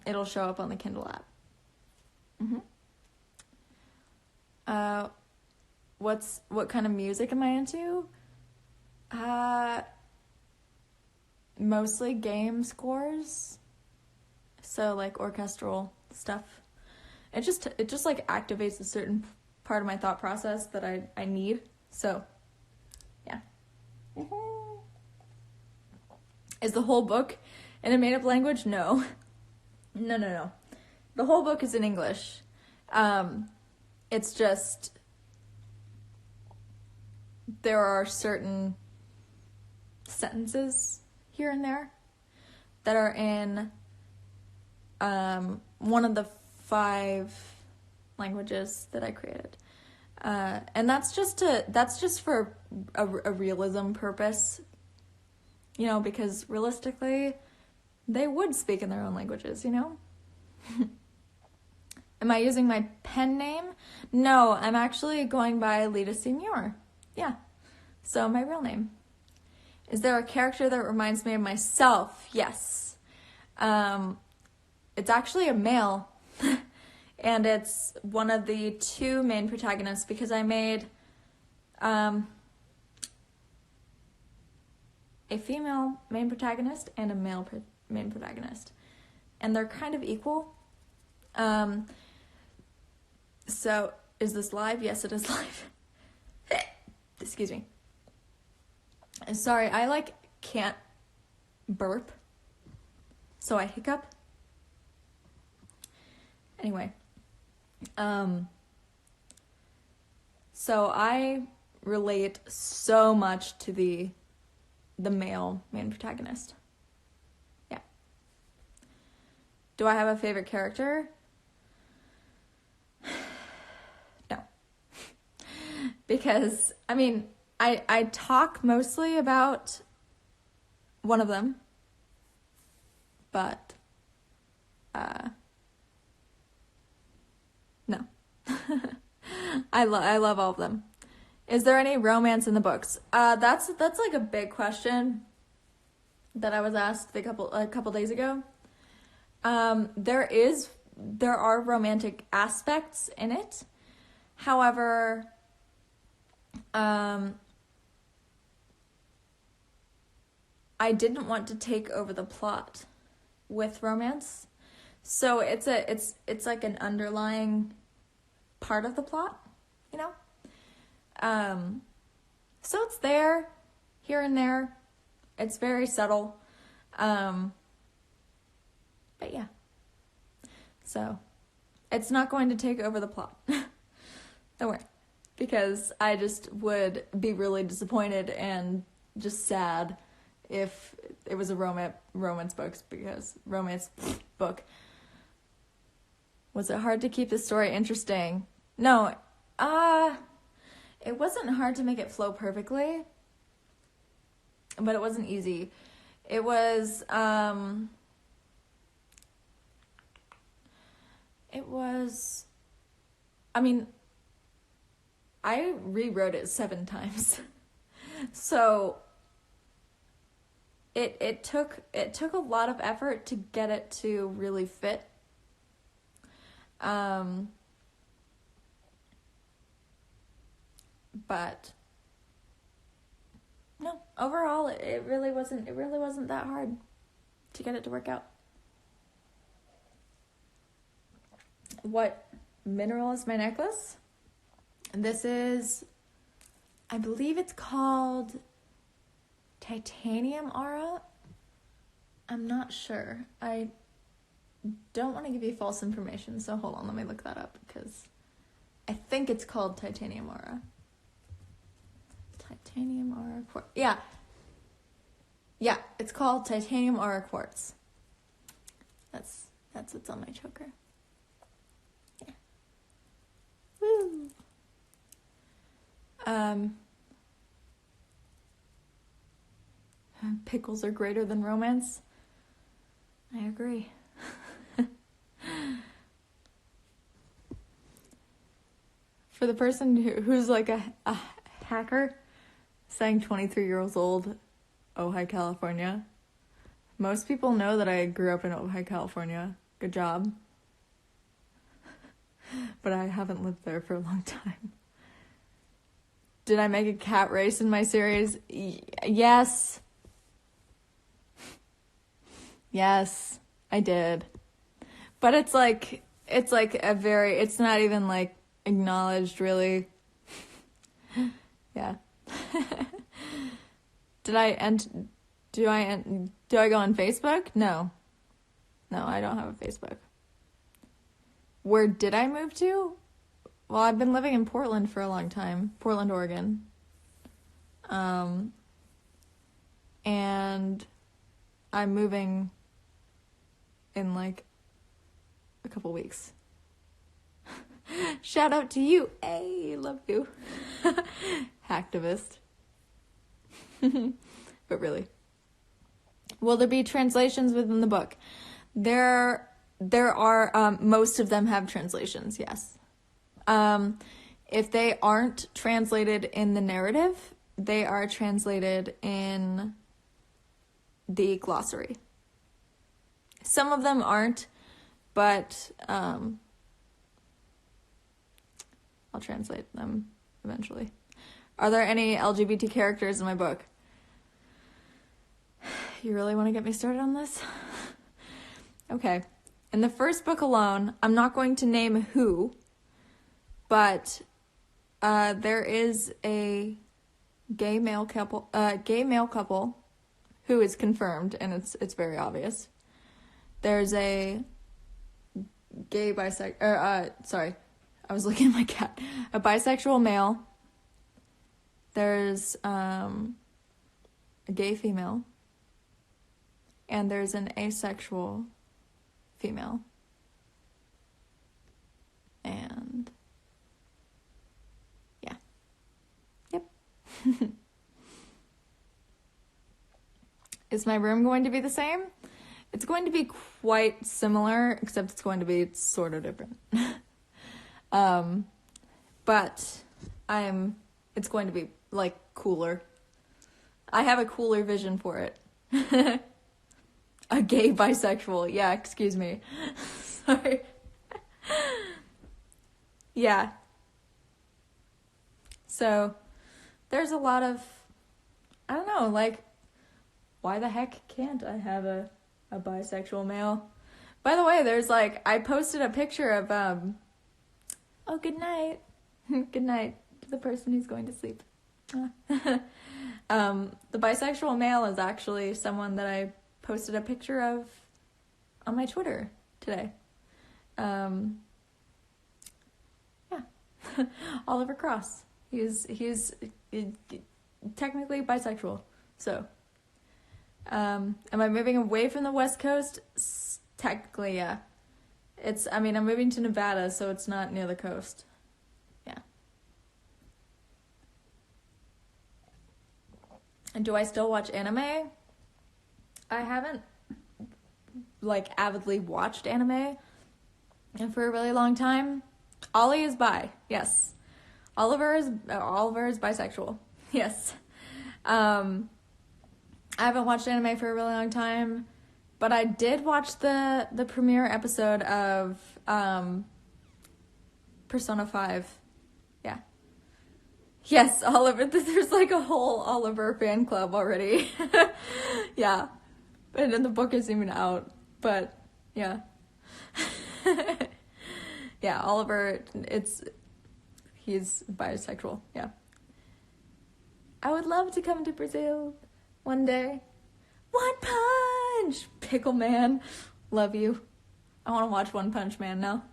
it'll show up on the Kindle app. What kind of music am I into? Mostly game scores. So like orchestral stuff. It just like activates a certain part of my thought process that I need. So, yeah. Is the whole book in a made-up language? No. No. The whole book is in English. It's just there are certain sentences here and there that are in one of the 5 languages that I created. And that's just for a realism purpose, because realistically, they would speak in their own languages, Am I using my pen name? No, I'm actually going by Leda Senior. Yeah. So my real name. Is there a character that reminds me of myself? Yes. It's actually a male. And it's one of the 2 main protagonists because I made a female main protagonist and a male main protagonist. And they're kind of equal. So, is this live? Yes, it is live. Excuse me. Sorry, I can't burp. So I hiccup. Anyway. So I relate so much to the male main protagonist. Yeah. Do I have a favorite character? No. Because, I talk mostly about one of them, but, no. I love all of them. Is there any romance in the books? That's like a big question that I was asked a couple days ago. There are romantic aspects in it. However, I didn't want to take over the plot with romance. So it's like an underlying part of the plot, So it's there, here and there. It's very subtle. But yeah. So it's not going to take over the plot. Don't worry. Because I just would be really disappointed and just sad if it was a romance book, because romance book. Was it hard to keep the story interesting? No, it wasn't hard to make it flow perfectly, but it wasn't easy. It was, I mean, I rewrote it 7 times. So it took a lot of effort to get it to really fit. But no, overall it really wasn't that hard to get it to work out. What mineral is my necklace? This is, I believe it's called titanium aura. I'm not sure. I don't want to give you false information, so hold on, let me look that up, because I think it's called titanium aura. Titanium aura quartz. Yeah, it's called titanium aura quartz. That's what's on my choker. Yeah. Woo. Pickles are greater than romance. I agree. For the person who's like a hacker, saying 23 years old, Ojai, California. Most people know that I grew up in Ojai, California. Good job. But I haven't lived there for a long time. Did I make a cat race in my series? Yes. Yes, I did. But it's not even like acknowledged, really. Yeah. Do I go on Facebook? No, I don't have a Facebook. Where did I move to? Well, I've been living in Portland for a long time. Portland, Oregon. And I'm moving in like a couple weeks. Shout out to you. Hey, love you. Hacktivist. But really. Will there be translations within the book? There are, most of them have translations, yes. If they aren't translated in the narrative, they are translated in the glossary. Some of them aren't, but I'll translate them eventually. Are there any LGBT characters in my book? You really want to get me started on this? Okay. In the first book alone, I'm not going to name who, but there is a gay male couple who is confirmed, and it's very obvious. There's a gay sorry, I was looking at my cat. A bisexual male. There's a gay female. And there's an asexual female. And yeah. Yep. Is my room going to be the same? It's going to be quite similar, except it's going to be sort of different. But it's going to be like cooler. I have a cooler vision for it. A gay bisexual. Yeah, excuse me. Sorry. Yeah. So, there's a lot of, I don't know, like, why the heck can't I have a bisexual male? By the way, there's like, I posted a picture of, oh, good night. Good night to the person who's going to sleep. The bisexual male is actually someone that I posted a picture of on my Twitter today. Yeah. Oliver Cross. He's technically bisexual. So, am I moving away from the West Coast? Technically, yeah. I'm moving to Nevada, so it's not near the coast. Yeah. And do I still watch anime? I haven't, avidly watched anime for a really long time. Ollie is bi, yes. Oliver is bisexual, yes. I haven't watched anime for a really long time, but I did watch the premiere episode of Persona 5. Yeah. Yes, Oliver. There's a whole Oliver fan club already. Yeah. And then the book isn't even out, but yeah. Yeah, Oliver, he's bisexual, yeah. I would love to come to Brazil one day. One Punch! Pickle Man, love you. I want to watch One Punch Man now.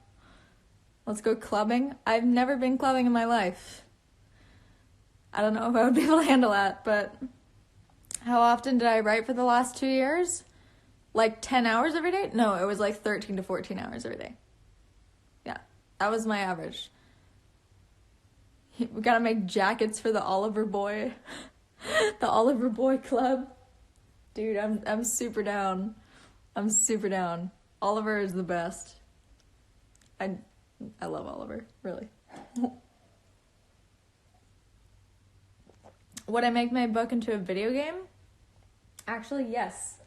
Let's go clubbing. I've never been clubbing in my life. I don't know if I would be able to handle that, but how often did I write for the last 2 years? 10 hours every day? No, it was 13 to 14 hours every day. Yeah, that was my average. We gotta make jackets for the Oliver Boy. The Oliver Boy Club. Dude, I'm super down. I'm super down. Oliver is the best. I love Oliver, really. Would I make my book into a video game? Actually, yes.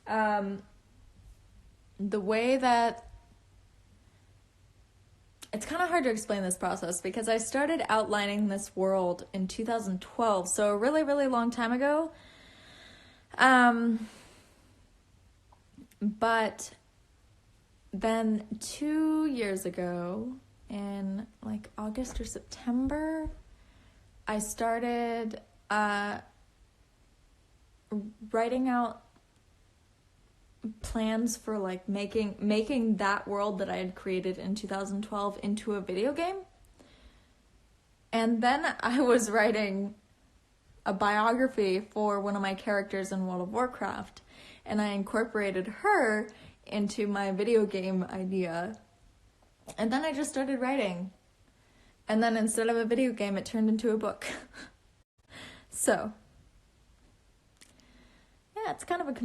The way that... It's kind of hard to explain this process because I started outlining this world in 2012, so a really, really long time ago. But then 2 years ago, in August or September, I started writing out plans for making that world that I had created in 2012 into a video game. And then I was writing a biography for one of my characters in World of Warcraft, and I incorporated her into my video game idea. And then I just started writing. And then instead of a video game, it turned into a book. So, yeah, it's kind of a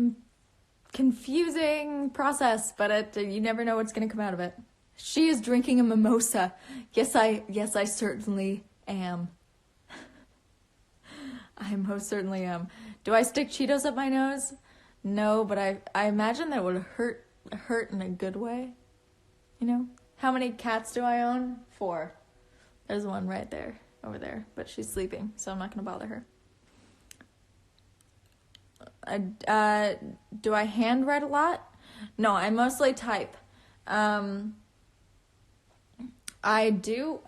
confusing process, but you never know what's going to come out of it. She is drinking a mimosa. Yes, I certainly am. I most certainly am. Do I stick Cheetos up my nose? No, but I imagine that would hurt in a good way. You know? How many cats do I own? 4. There's one right there, over there, but she's sleeping, so I'm not going to bother her. Do I handwrite a lot? No, I mostly type. I do,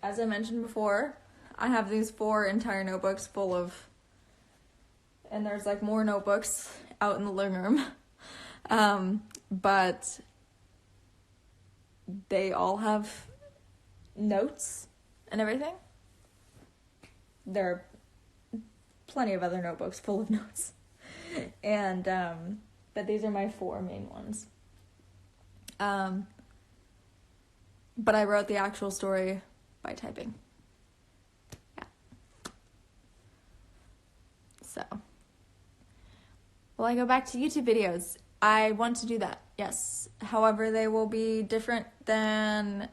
as I mentioned before, I have these 4 entire notebooks full of, and there's more notebooks out in the living room. But they all have notes and everything. There are plenty of other notebooks full of notes. And, but these are my 4 main ones. But I wrote the actual story by typing. Yeah. So. Will I go back to YouTube videos? I want to do that, yes. However, they will be different than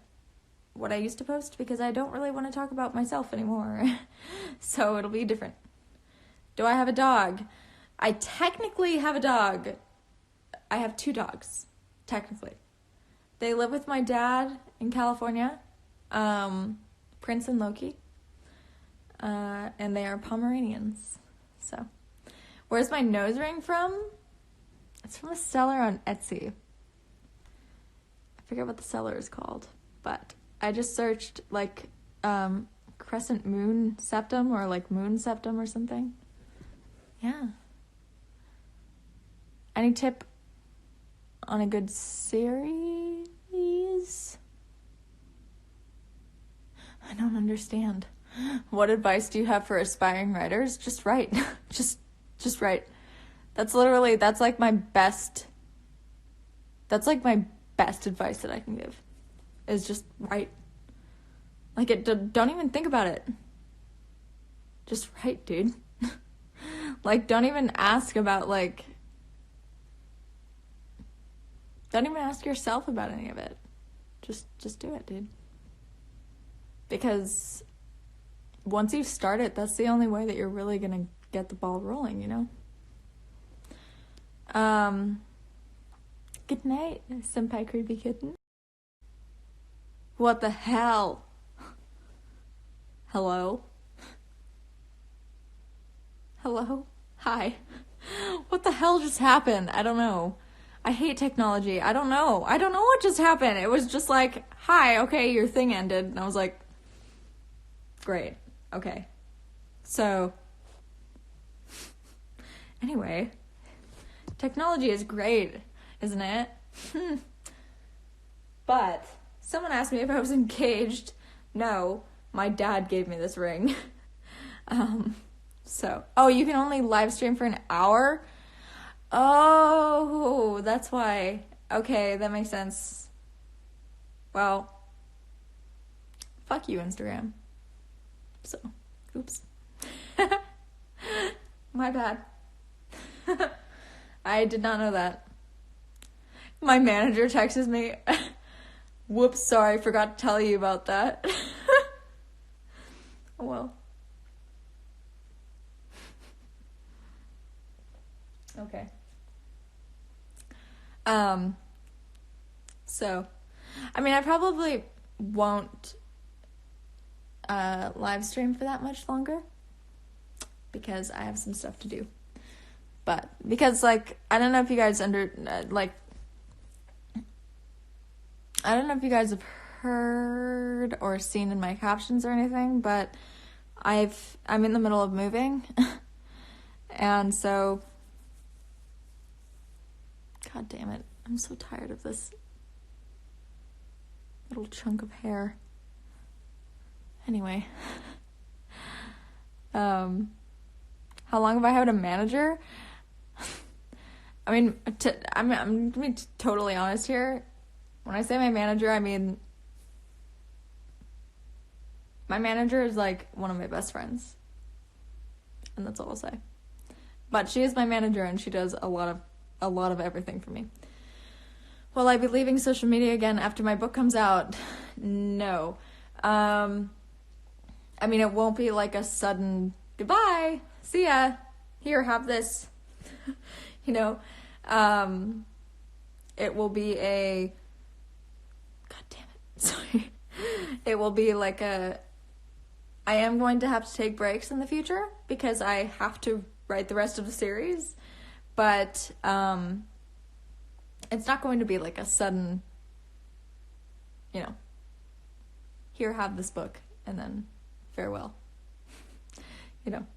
what I used to post because I don't really want to talk about myself anymore. So it'll be different. Do I have a dog? I technically have a dog. I have 2 dogs, technically. They live with my dad in California, Prince and Loki, and they are Pomeranians. So, where's my nose ring from? It's from a seller on Etsy. I forget what the seller is called, but I just searched crescent moon septum or like moon septum or something. Yeah. Any tip on a good series? I don't understand. What advice do you have for aspiring writers? Just write. just write. That's like my best advice that I can give. Is just write. Like, don't even think about it. Just write, dude. Like, don't even ask about, like... Don't even ask yourself about any of it. Just do it, dude. Because once you start it, that's the only way that you're really gonna get the ball rolling, you know? Good night, Senpai Creepy Kitten. What the hell? Hello? Hello? Hi. What the hell just happened? I don't know. I hate technology. I don't know what just happened. It was just like, hi, okay, your thing ended. And I was like, great. Okay. So, anyway, technology is great, isn't it? But someone asked me if I was engaged. No, my dad gave me this ring. Oh, you can only live stream for an hour? Oh, that's why. Okay, that makes sense. Well, fuck you, Instagram. So, oops. My bad. I did not know that. My manager texted me. Whoops, sorry, forgot to tell you about that. Oh well. Okay. So, I mean, I probably won't live stream for that much longer because I have some stuff to do. But because, like, I don't know if you guys I don't know if you guys have heard or seen in my captions or anything, but I'm in the middle of moving. And so, god damn it, I'm so tired of this little chunk of hair. Anyway. How long have I had a manager? I mean, I'm going to be totally honest here. When I say my manager, I mean my manager is like one of my best friends. And that's all I'll say. But she is my manager and she does a lot of everything for me. Will I be leaving social media again after my book comes out? No. I mean, it won't be like a sudden goodbye, see ya, here, have this. You know, it will be a, god damn it, sorry. It will be like I am going to have to take breaks in the future because I have to write the rest of the series, but it's not going to be like a sudden, you know, here, have this book, and then farewell. You know,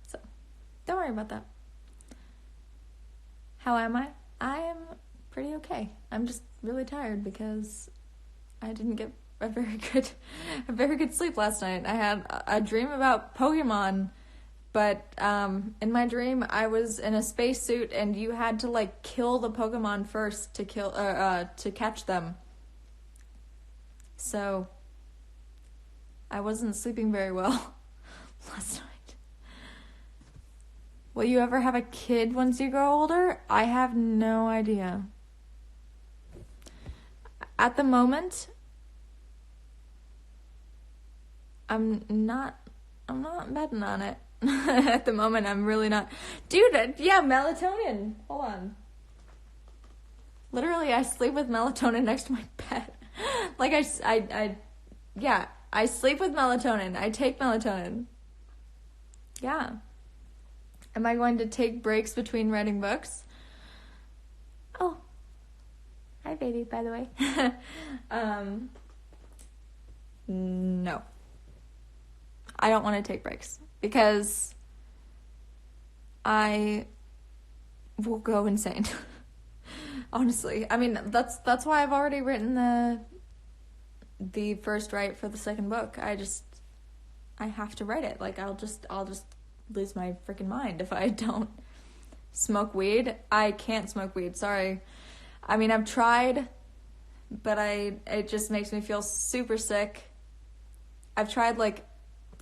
so don't worry about that. How am I? I am pretty okay. I'm just really tired because I didn't get a very good sleep last night. I had a dream about Pokemon, but in my dream I was in a spacesuit and you had to like kill the Pokemon first to catch them. So I wasn't sleeping very well last night. Will you ever have a kid once you grow older? I have no idea. At the moment, I'm not betting on it. At the moment, I'm really not. Dude, yeah, melatonin. Hold on. Literally, I sleep with melatonin next to my bed. Like, I sleep with melatonin. I take melatonin. Yeah. Am I going to take breaks between writing books? Oh. Hi, baby, by the way. No. I don't want to take breaks because I will go insane. Honestly. I mean, that's why I've already written the first write for the second book. I have to write it. Like, I'll just lose my freaking mind if I don't smoke weed. I can't smoke weed, sorry. I mean, I've tried, but it just makes me feel super sick. I've tried like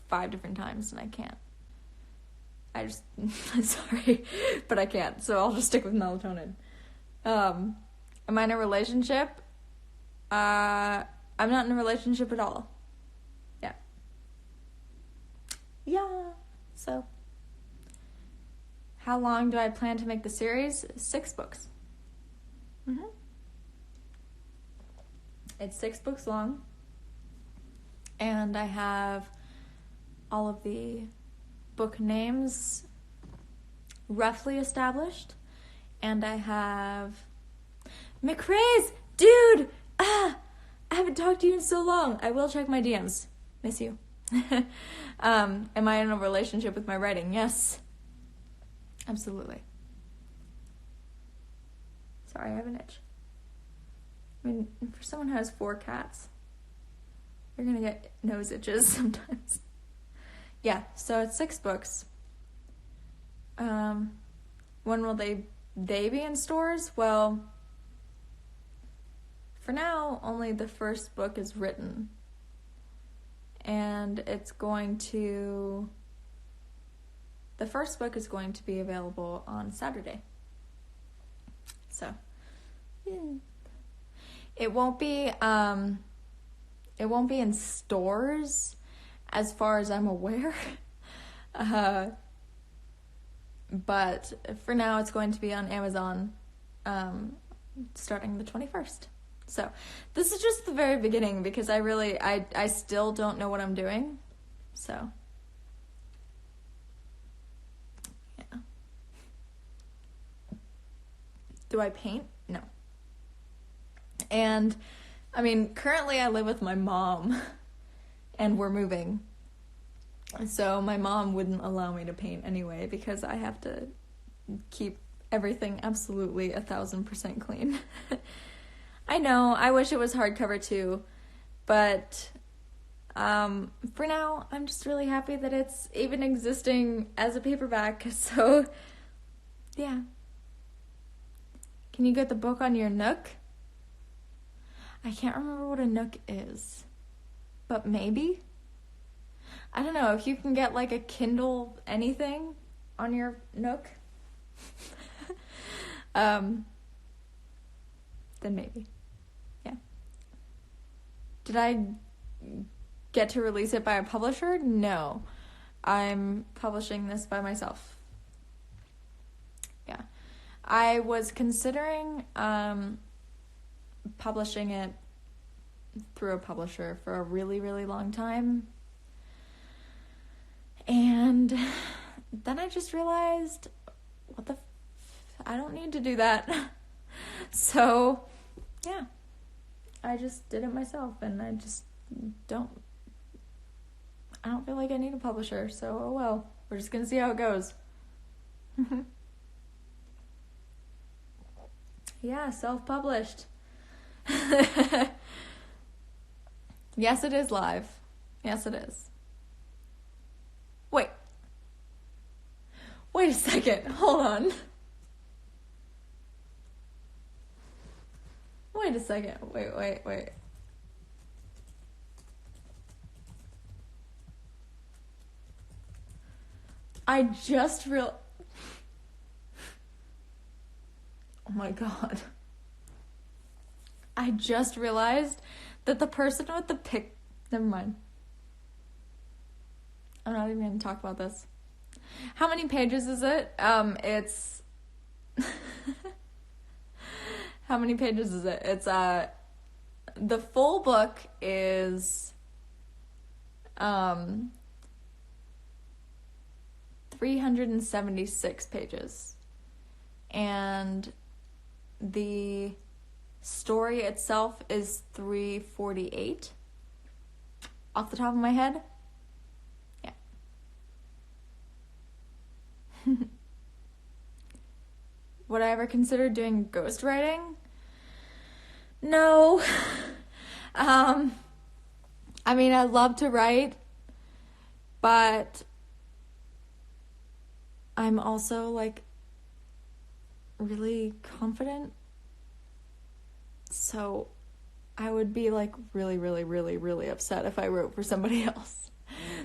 5 different times and I can't. Sorry, but I can't, so I'll just stick with melatonin. Am I in a relationship? I'm not in a relationship at all. Yeah. So, how long do I plan to make the series? 6 books. It's 6 books long. And I have all of the book names roughly established. And I have... McRae's! Dude! I haven't talked to you in so long. I will check my DMs. Miss you. Am I in a relationship with my writing? Yes. Absolutely. Sorry, I have an itch. I mean, for someone who has 4 cats, you're gonna get nose itches sometimes. Yeah, so it's 6 books. When will they be in stores? Well, for now, only the first book is written. And the first book is going to be available on Saturday. So, yeah. It won't be in stores as far as I'm aware. But for now it's going to be on Amazon starting the 21st. So, this is just the very beginning because I still don't know what I'm doing. So, yeah. Do I paint? No. And, I mean, currently I live with my mom and we're moving. So, my mom wouldn't allow me to paint anyway because I have to keep everything absolutely 1,000% clean. I know, I wish it was hardcover too, but for now, I'm just really happy that it's even existing as a paperback, so yeah. Can you get the book on your Nook? I can't remember what a Nook is, but maybe? I don't know, if you can get like a Kindle anything on your Nook, then maybe. Yeah. Did I get to release it by a publisher? No. I'm publishing this by myself. Yeah. I was considering publishing it through a publisher for a really, really long time. And then I just realized, I don't need to do that. So, yeah. I just did it myself, and I don't feel like I need a publisher, so oh well. We're just gonna see how it goes. Yeah, self-published. Yes, it is live. Yes, it is. Wait a second. Hold on. Wait a second. Wait. I just oh my god. I just realized that the person with the never mind. I'm not even going to talk about this. How many pages is it? It's... How many pages is it? It's, the full book is, 376 pages. And the story itself is 348. Off the top of my head. Yeah. would I ever consider doing ghostwriting? No. I mean, I love to write, but I'm also, like, really confident. So I would be, like, really, really, really, really upset if I wrote for somebody else.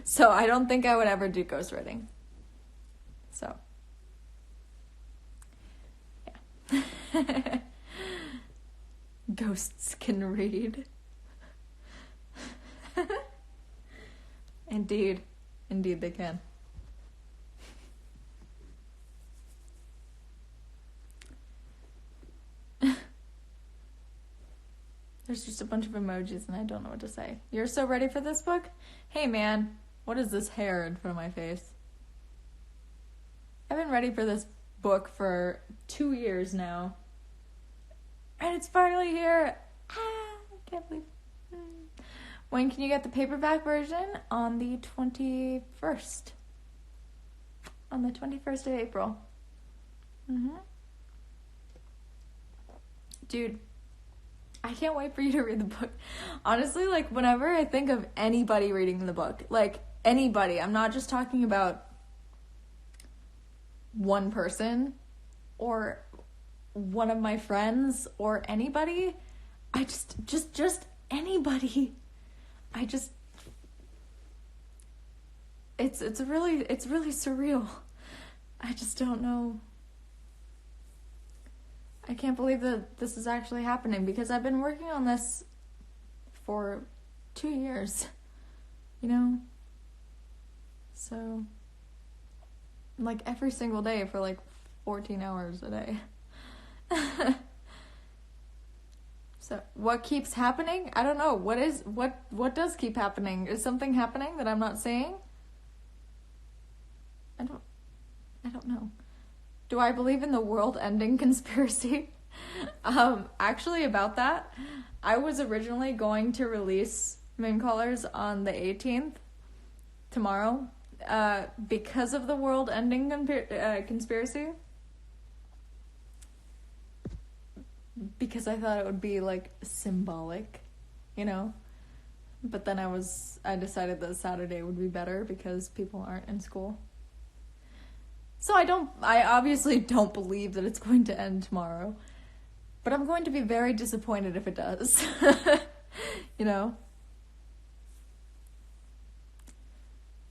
So I don't think I would ever do ghostwriting. So, yeah. Ghosts can read. Indeed. Indeed they can. There's just a bunch of emojis and I don't know what to say. You're so ready for this book? Hey man, what is this hair in front of my face? I've been ready for this book for 2 years now. And it's finally here. I can't believe it. When can you get the paperback version? On the 21st. On the 21st of April. Dude, I can't wait for you to read the book. Honestly, like, whenever I think of anybody reading the book, like, anybody, I'm not just talking about one person or one of my friends or anybody. I just anybody. It's really surreal. I just don't know. I can't believe that this is actually happening because I've been working on this for 2 years, you know? So, like, every single day for, like, 14 hours a day. So, what keeps happening? I don't know. What does keep happening? Is something happening that I'm not seeing? I don't know. Do I believe in the world-ending conspiracy? Actually, about that, I was originally going to release Mooncallers on the 18th, tomorrow, because of the world-ending conspiracy. Because I thought it would be, like, symbolic, you know? But then I decided that Saturday would be better because people aren't in school. So I obviously don't believe that it's going to end tomorrow. But I'm going to be very disappointed if it does. You know?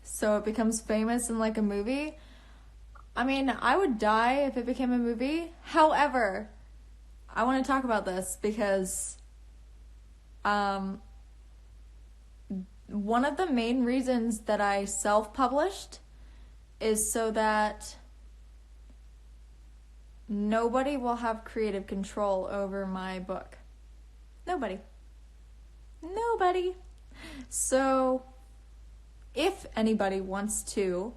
So it becomes famous in, like, a movie. I mean, I would die if it became a movie. However, I want to talk about this because one of the main reasons that I self-published is so that nobody will have creative control over my book. Nobody. So, if anybody wants to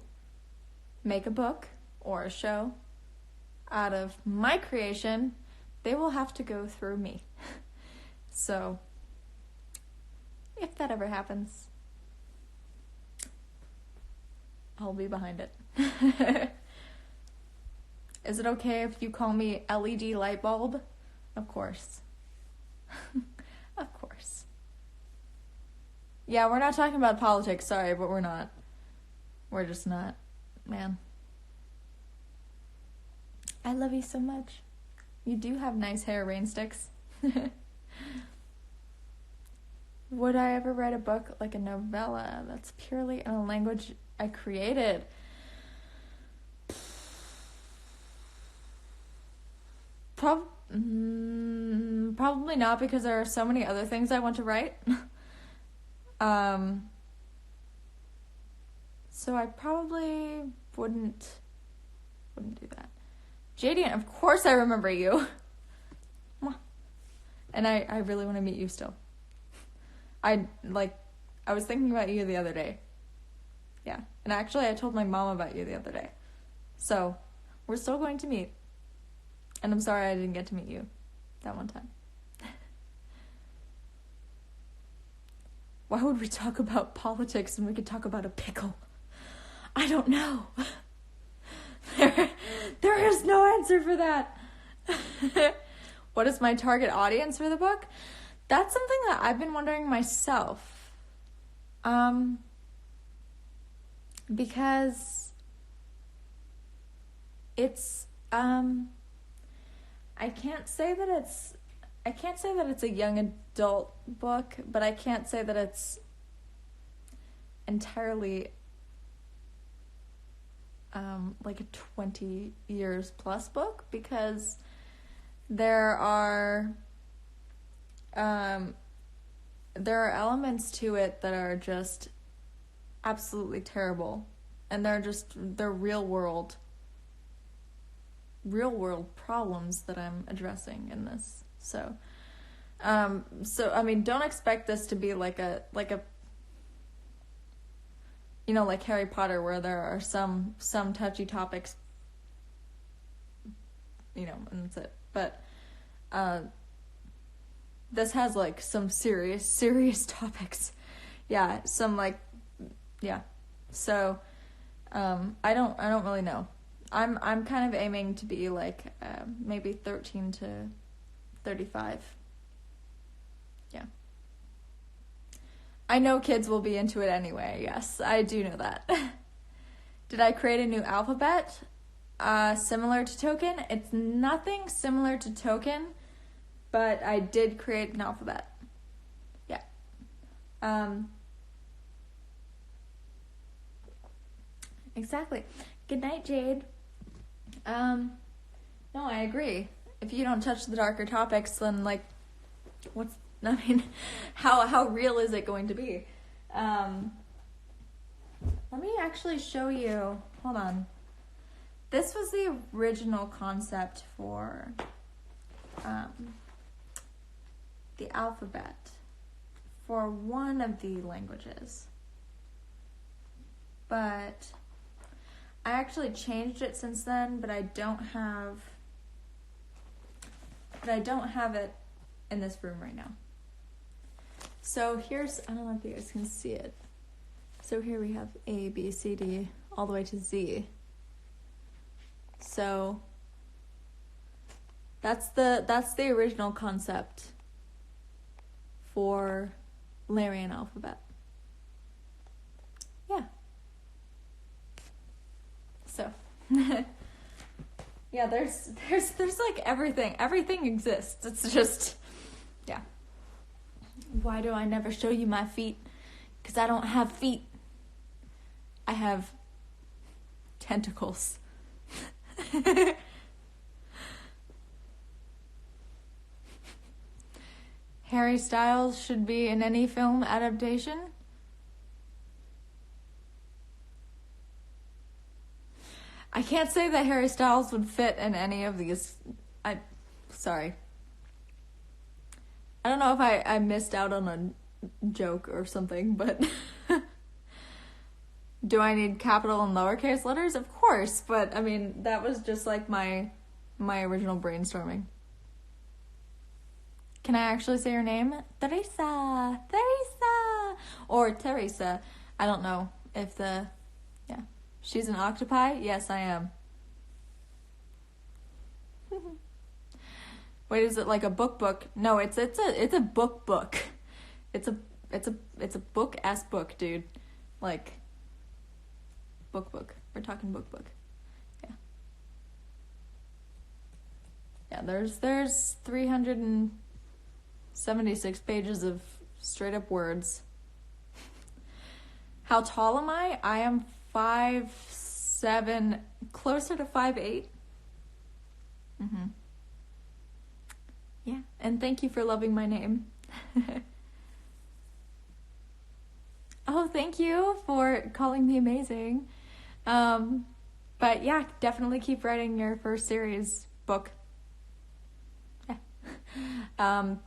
make a book or a show out of my creation, they will have to go through me. So, if that ever happens, I'll be behind it. Is it okay if you call me LED light bulb? Of course. Of course. Yeah, we're not talking about politics, sorry, but we're not. We're just not, man. I love you so much. You do have nice hair, rain sticks. Would I ever write a book like a novella that's purely in a language I created? Probably not, because there are so many other things I want to write. So I probably wouldn't do that. Jadian, of course I remember you. And I really want to meet you still. I was thinking about you the other day. Yeah. And actually I told my mom about you the other day. So, we're still going to meet. And I'm sorry I didn't get to meet you that one time. Why would we talk about politics when we could talk about a pickle? I don't know. There is no answer for that. What is my target audience for the book? That's something that I've been wondering myself. Because it's, I can't say that it's a young adult book, but I can't say that it's entirely like a 20 years plus book, because there are elements to it that are just absolutely terrible, and they're real world problems that I'm addressing in this. So I mean, don't expect this to be like a you know, like Harry Potter, where there are some touchy topics, you know, and that's it. But this has like some serious topics. Yeah, some like, yeah. So I don't really know. I'm kind of aiming to be like maybe 13 to 35. Yeah. I know kids will be into it anyway. Yes, I do know that. Did I create a new alphabet similar to Token? It's nothing similar to Token, but I did create an alphabet. Yeah. Exactly. Good night, Jade. No, I agree. If you don't touch the darker topics, then like, how real is it going to be? Let me actually show you. Hold on. This was the original concept for the alphabet for one of the languages. But I actually changed it since then, but I don't have it in this room right now. So here's, I don't know if you guys can see it. So here we have A, B, C, D, all the way to Z. So that's the original concept for Larian alphabet. Yeah. So yeah, there's like everything. Everything exists. It's just, yeah. Why do I never show you my feet? Because I don't have feet. I have tentacles. Harry Styles should be in any film adaptation. I can't say that Harry Styles would fit in any of these. Sorry. I don't know if I missed out on a joke or something, but do I need capital and lowercase letters? Of course, but I mean, that was just like my original brainstorming. Can I actually say your name? Teresa! Or Teresa. I don't know if yeah. She's an octopi? Yes, I am. Wait, is it like a book? No, it's a book. It's a book-ass book, dude. Like, book. We're talking book. Yeah. Yeah, there's 376 pages of straight up words. How tall am I? I am 5'7", closer to 5'8". Yeah, and thank you for loving my name. Oh, thank you for calling me amazing. But yeah, definitely keep writing your first series book. Yeah.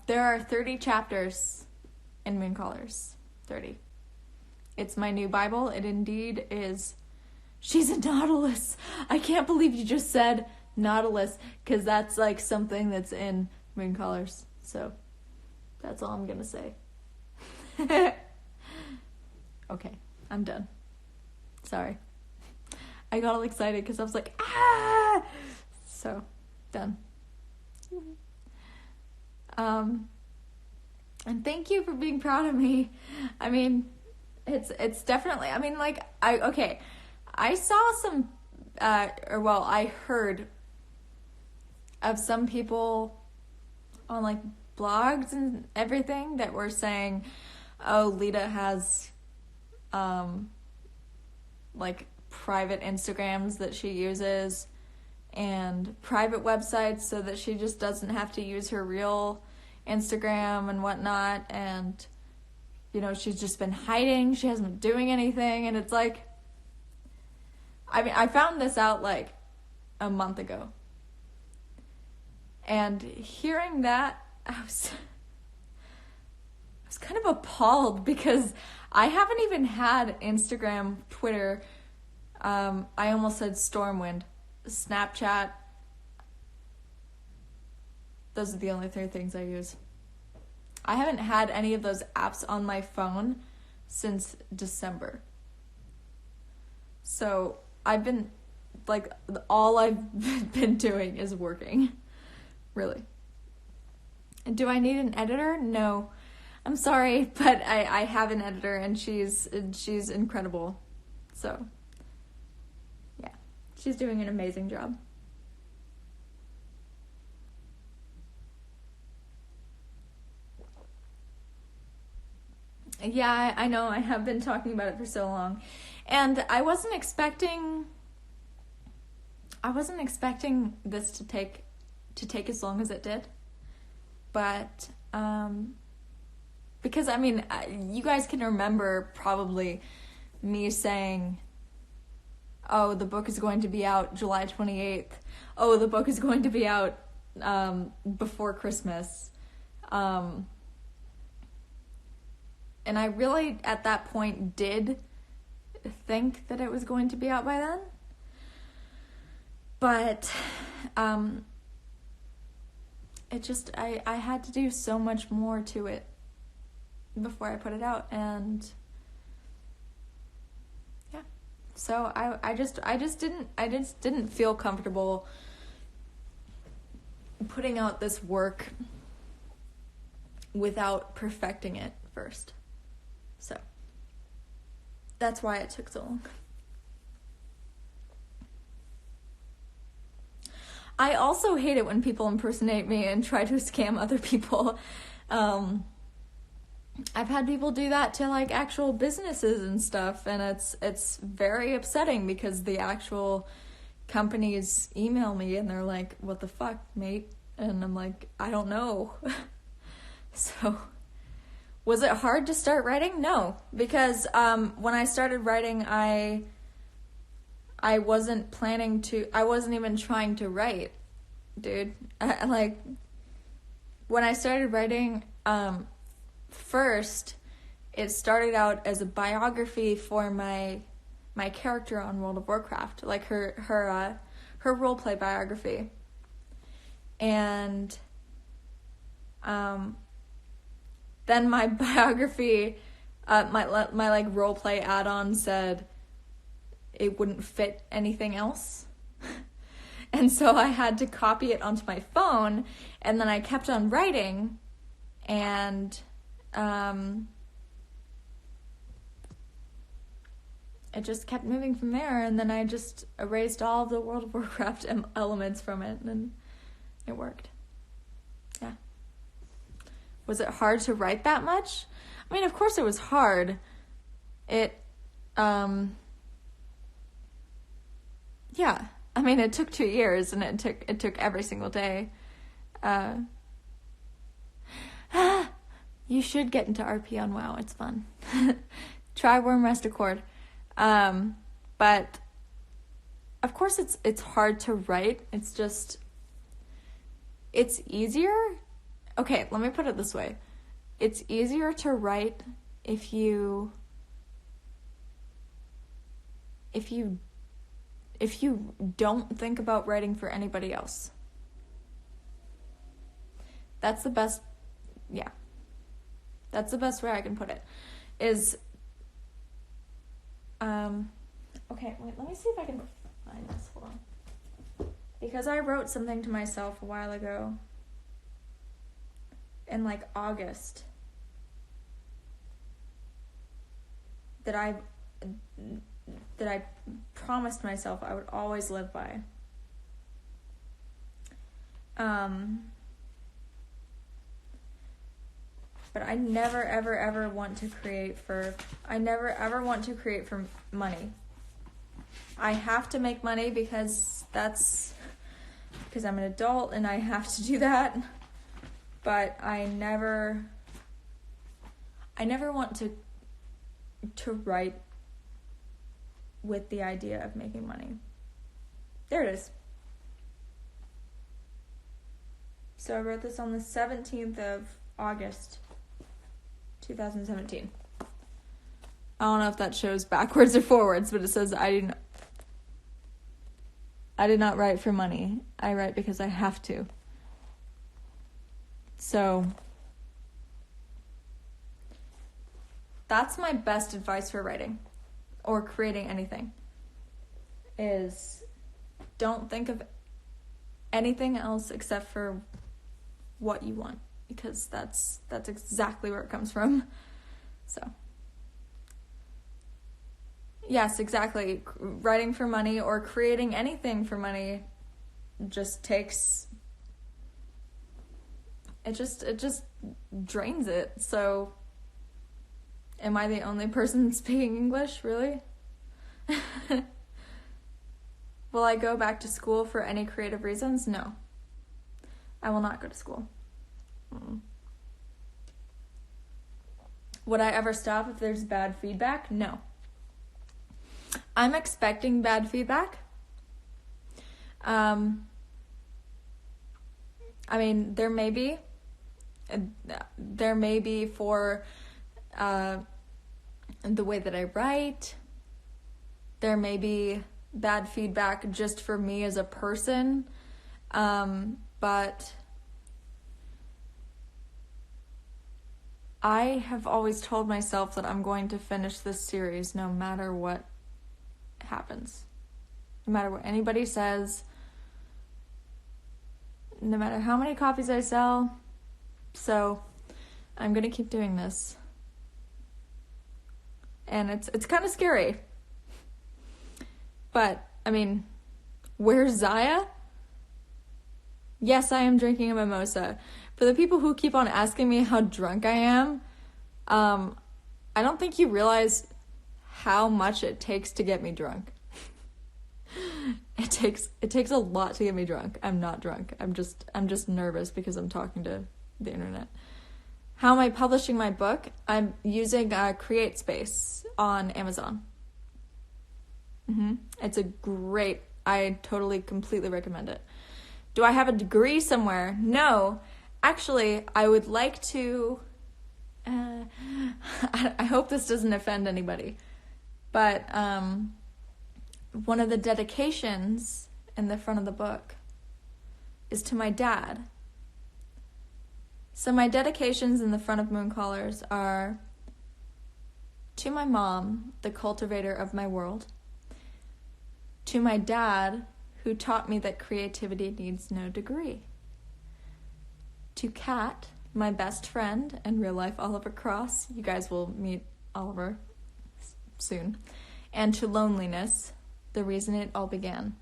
There are 30 chapters in Mooncallers. 30. It's my new Bible. It indeed is. She's a nautilus. I can't believe you just said nautilus, because that's like something that's in Mooncallers. So that's all I'm gonna say. Okay, I'm done. Sorry. I got all excited because I was like, ah! So, done. And thank you for being proud of me. I mean, it's definitely, I mean, like, I saw some, I heard of some people on, like, blogs and everything that were saying, oh, Leda has, like, private Instagrams that she uses and private websites so that she just doesn't have to use her real Instagram and whatnot, and you know, she's just been hiding, she hasn't been doing anything, and it's like, I mean, I found this out like a month ago, and hearing that, I was kind of appalled because I haven't even had Instagram, Twitter, I almost said Stormwind, Snapchat. Those are the only 3 things I use. I haven't had any of those apps on my phone since December. So I've been, like, all I've been doing is working. Really. And do I need an editor? No. I'm sorry, but I have an editor and she's incredible. So, yeah. She's doing an amazing job. Yeah, I know, I have been talking about it for so long. And I wasn't expecting this to take as long as it did. But, because, I mean, you guys can remember probably me saying, oh, the book is going to be out July 28th. Oh, the book is going to be out before Christmas. And I really, at that point, did think that it was going to be out by then. But, it just, I had to do so much more to it before I put it out. And, yeah. So, I just didn't feel comfortable putting out this work without perfecting it first. So, that's why it took so long. I also hate it when people impersonate me and try to scam other people. I've had people do that to, like, actual businesses and stuff, and it's very upsetting because the actual companies email me and they're like, what the fuck, mate? And I'm like, I don't know. So... was it hard to start writing? No, because when I started writing, I wasn't even trying to write, dude. When I started writing, first, it started out as a biography for my character on World of Warcraft, like her roleplay biography, and then my biography, my like roleplay add-on said it wouldn't fit anything else. And so I had to copy it onto my phone, and then I kept on writing, and it just kept moving from there, and then I just erased all of the World of Warcraft elements from it, and it worked. Yeah. Was it hard to write that much? I mean, of course it was hard. Yeah. I mean, it took 2 years, and it took every single day. You should get into RP on WoW. It's fun. Try Worm Rest Accord. But of course it's hard to write. It's easier. Okay, let me put it this way. It's easier to write if you don't think about writing for anybody else. That's the best, yeah. That's the best way I can put it. Okay, wait, let me see if I can find this. Hold on. Because I wrote something to myself a while ago. in like August that I promised myself I would always live by. But I never, ever, ever want to create for money. I have to make money because I'm an adult and I have to do that. But I never want to write with the idea of making money. There it is. So I wrote this on the 17th of August, 2017. I don't know if that shows backwards or forwards, but it says I did not write for money. I write because I have to. So that's my best advice for writing or creating anything, is don't think of anything else except for what you want, because that's exactly where it comes from. So yes, exactly. Writing for money or creating anything for money just takes, it just drains it. So am I the only person speaking English, really? Will I go back to school for any creative reasons? No. I will not go to school. Would I ever stop if there's bad feedback? No. I'm expecting bad feedback. I mean, there may be for the way that I write. There may be bad feedback just for me as a person. But I have always told myself that I'm going to finish this series no matter what happens. No matter what anybody says. No matter how many copies I sell. So I'm going to keep doing this. And it's kind of scary. But, I mean, where's Zaya? Yes, I am drinking a mimosa. For the people who keep on asking me how drunk I am, I don't think you realize how much it takes to get me drunk. It takes a lot to get me drunk. I'm not drunk. I'm just nervous because I'm talking to the internet. How am I publishing my book? I'm using CreateSpace on Amazon. It's I totally, completely recommend it. Do I have a degree somewhere? No. Actually, I would like to, I hope this doesn't offend anybody, but one of the dedications in the front of the book is to my dad. So my dedications in the front of Mooncallers are to my mom, the cultivator of my world, to my dad, who taught me that creativity needs no degree, to Kat, my best friend and real life Oliver Cross, you guys will meet Oliver soon, and to loneliness, the reason it all began.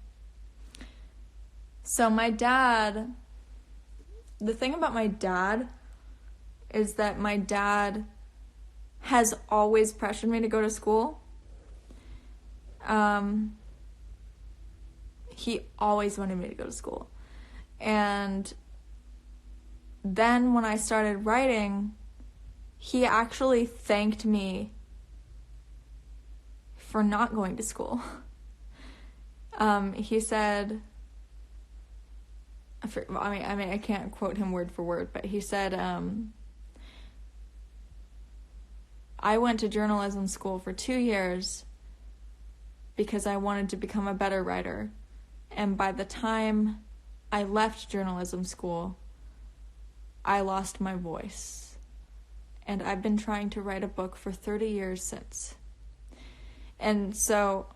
So my dad, the thing about my dad is that my dad has always pressured me to go to school. He always wanted me to go to school. And then when I started writing, he actually thanked me for not going to school. He said, I can't quote him word for word, but he said, I went to journalism school for 2 years because I wanted to become a better writer. And by the time I left journalism school, I lost my voice. And I've been trying to write a book for 30 years since. And so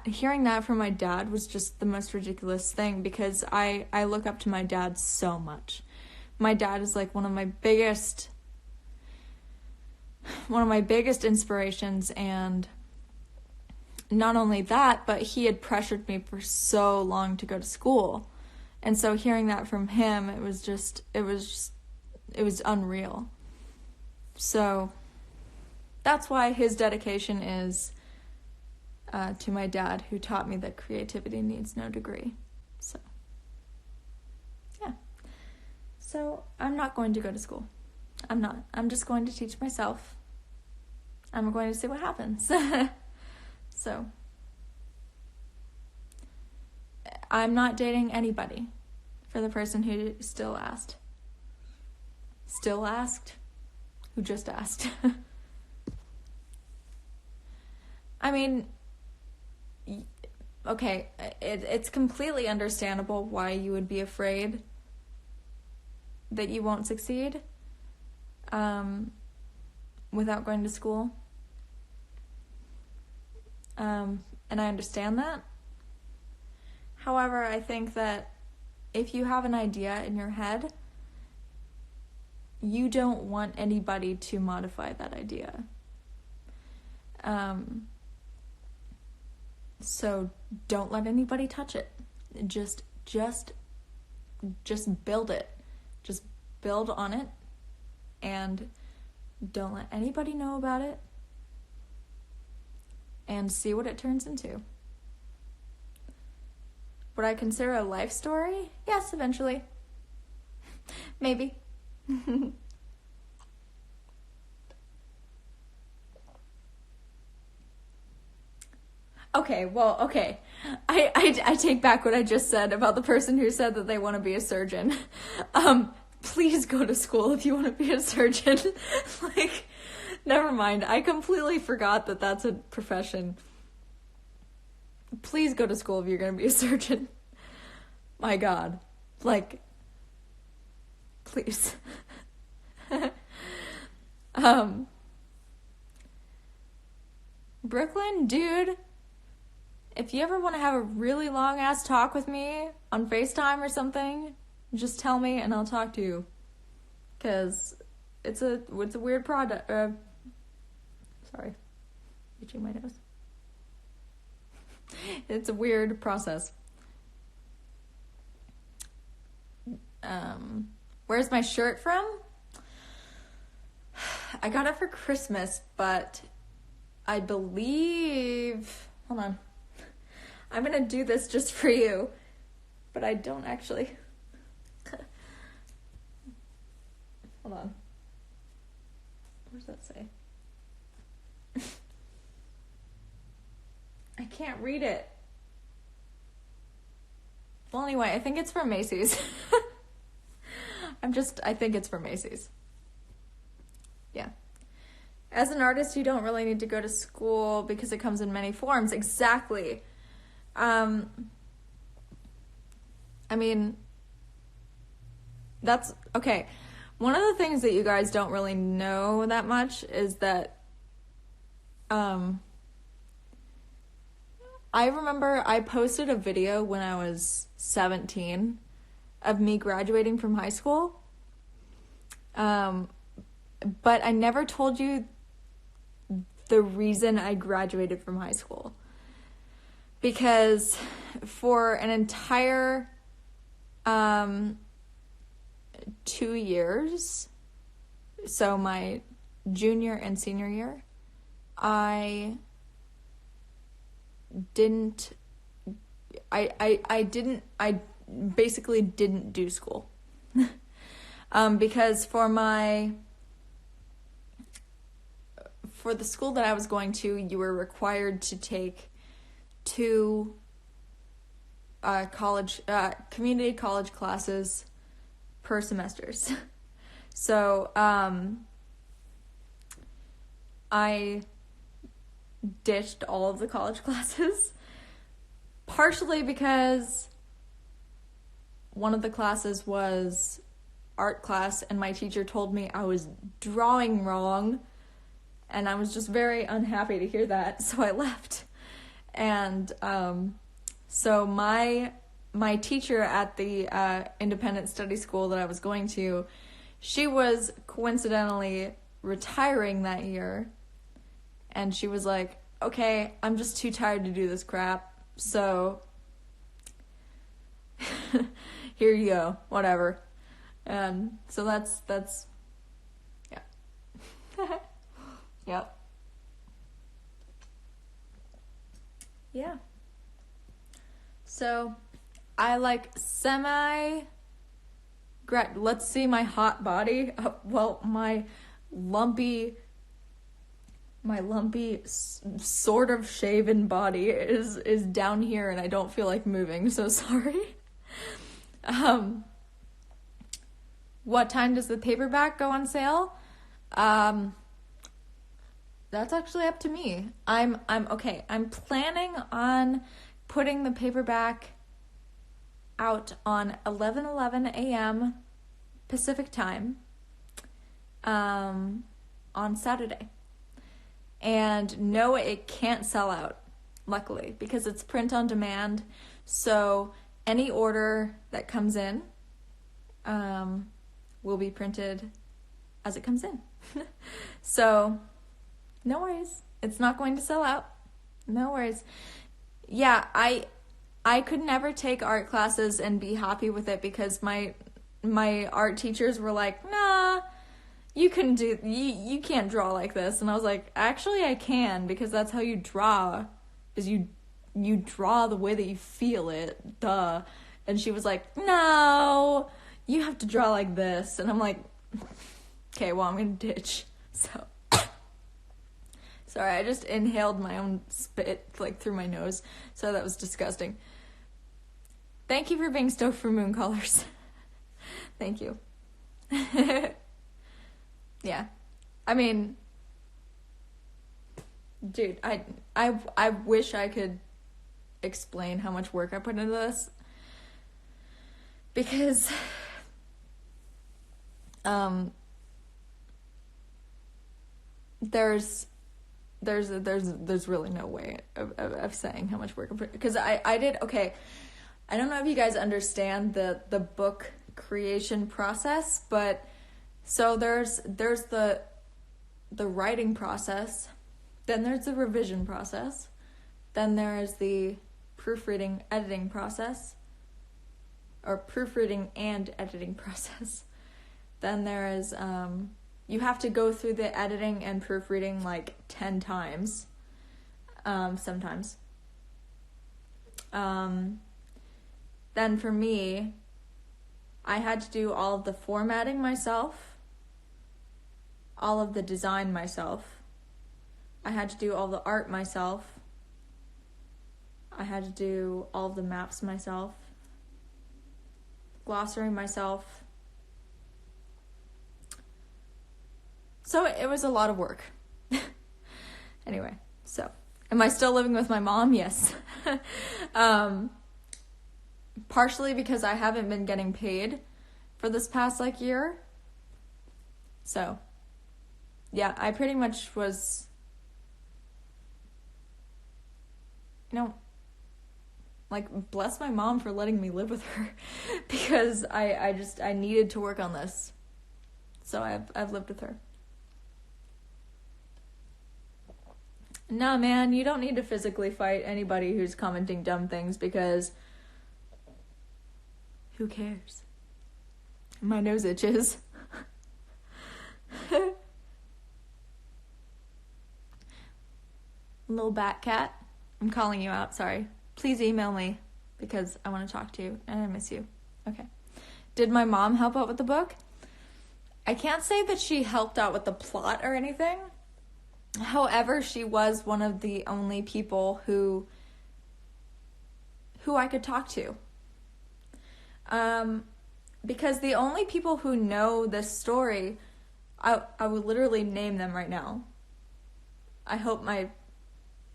hearing that from my dad was just the most ridiculous thing, because I look up to my dad so much. My dad is like one of my biggest inspirations, and not only that, but he had pressured me for so long to go to school. And so hearing that from him, it was unreal. So that's why his dedication is to my dad, who taught me that creativity needs no degree. So, yeah. So I'm not going to go to school. I'm not. I'm just going to teach myself. I'm going to see what happens. So, I'm not dating anybody, for the person who still asked. Who just asked. I mean, okay, it's completely understandable why you would be afraid that you won't succeed without going to school. And I understand that. However, I think that if you have an idea in your head, you don't want anybody to modify that idea. So don't let anybody touch it. Just build it. Just build on it, and don't let anybody know about it, and see what it turns into. Would I consider a life story? Yes, eventually. Maybe. Okay. I take back what I just said about the person who said that they want to be a surgeon. Please go to school if you want to be a surgeon. Never mind. I completely forgot that that's a profession. Please go to school if you're going to be a surgeon. My God. Please. Brooklyn, dude, if you ever want to have a really long ass talk with me on FaceTime or something, just tell me and I'll talk to you. 'Cause it's a weird product. Sorry. Itching my nose. It's a weird process. Where's my shirt from? I got it for Christmas, but I believe... Hold on. I'm gonna do this just for you, but I don't actually... Hold on. What does that say? I can't read it. Well, anyway, I think it's from Macy's. I think it's from Macy's. Yeah. As an artist, you don't really need to go to school because it comes in many forms. Exactly. I mean, that's, okay. One of the things that you guys don't really know that much is that, I remember I posted a video when I was 17 of me graduating from high school. But I never told you the reason I graduated from high school. Because for an entire 2 years, so my junior and senior year, I basically didn't do school. Because for the school that I was going to, you were required to take 2 community college classes per semesters. So I ditched all of the college classes, partially because one of the classes was art class, and my teacher told me I was drawing wrong, and I was just very unhappy to hear that, so I left. And so my teacher at the independent study school that I was going to, she was coincidentally retiring that year. And she was like, okay, I'm just too tired to do this crap. So here you go, whatever. And so that's yeah. Yep. Yeah. So I like let's see my hot body. Well, my lumpy sort of shaven body is down here and I don't feel like moving, so sorry. What time does the paperback go on sale? That's actually up to me. I'm okay. I'm planning on putting the paperback out on 11:11 a.m. Pacific time on Saturday. And no, it can't sell out, luckily, because it's print on demand. So any order that comes in will be printed as it comes in. So no worries. It's not going to sell out. No worries. Yeah, I could never take art classes and be happy with it because my art teachers were like, nah, you can't draw like this. And I was like, actually I can, because that's how you draw, is you draw the way that you feel it, duh. And she was like, no, you have to draw like this. And I'm like, okay, well, I'm gonna ditch. So sorry, I just inhaled my own spit like through my nose, so that was disgusting. Thank you for being stoked for Mooncallers. Thank you. Yeah. I mean, dude, I wish I could explain how much work I put into this, because there's really no way of saying how much work I put, because I did, okay, I don't know if you guys understand the book creation process, but so there's the writing process, then there's the revision process, then there's the proofreading editing process, or proofreading and editing process. Then there is you have to go through the editing and proofreading like 10 times, sometimes. Then for me, I had to do all of the formatting myself, all of the design myself. I had to do all the art myself. I had to do all of the maps myself, glossary myself. So it was a lot of work. Anyway, so am I still living with my mom? Yes. Partially because I haven't been getting paid for this past like year. So yeah, I pretty much was, like, bless my mom for letting me live with her because I needed to work on this. So I've lived with her. Nah, man, you don't need to physically fight anybody who's commenting dumb things, because who cares? My nose itches. Little bat cat, I'm calling you out, sorry. Please email me, because I want to talk to you, and I miss you. Okay. Did my mom help out with the book? I can't say that she helped out with the plot or anything. However, she was one of the only people who I could talk to. Because the only people who know this story, I would literally name them right now. I hope my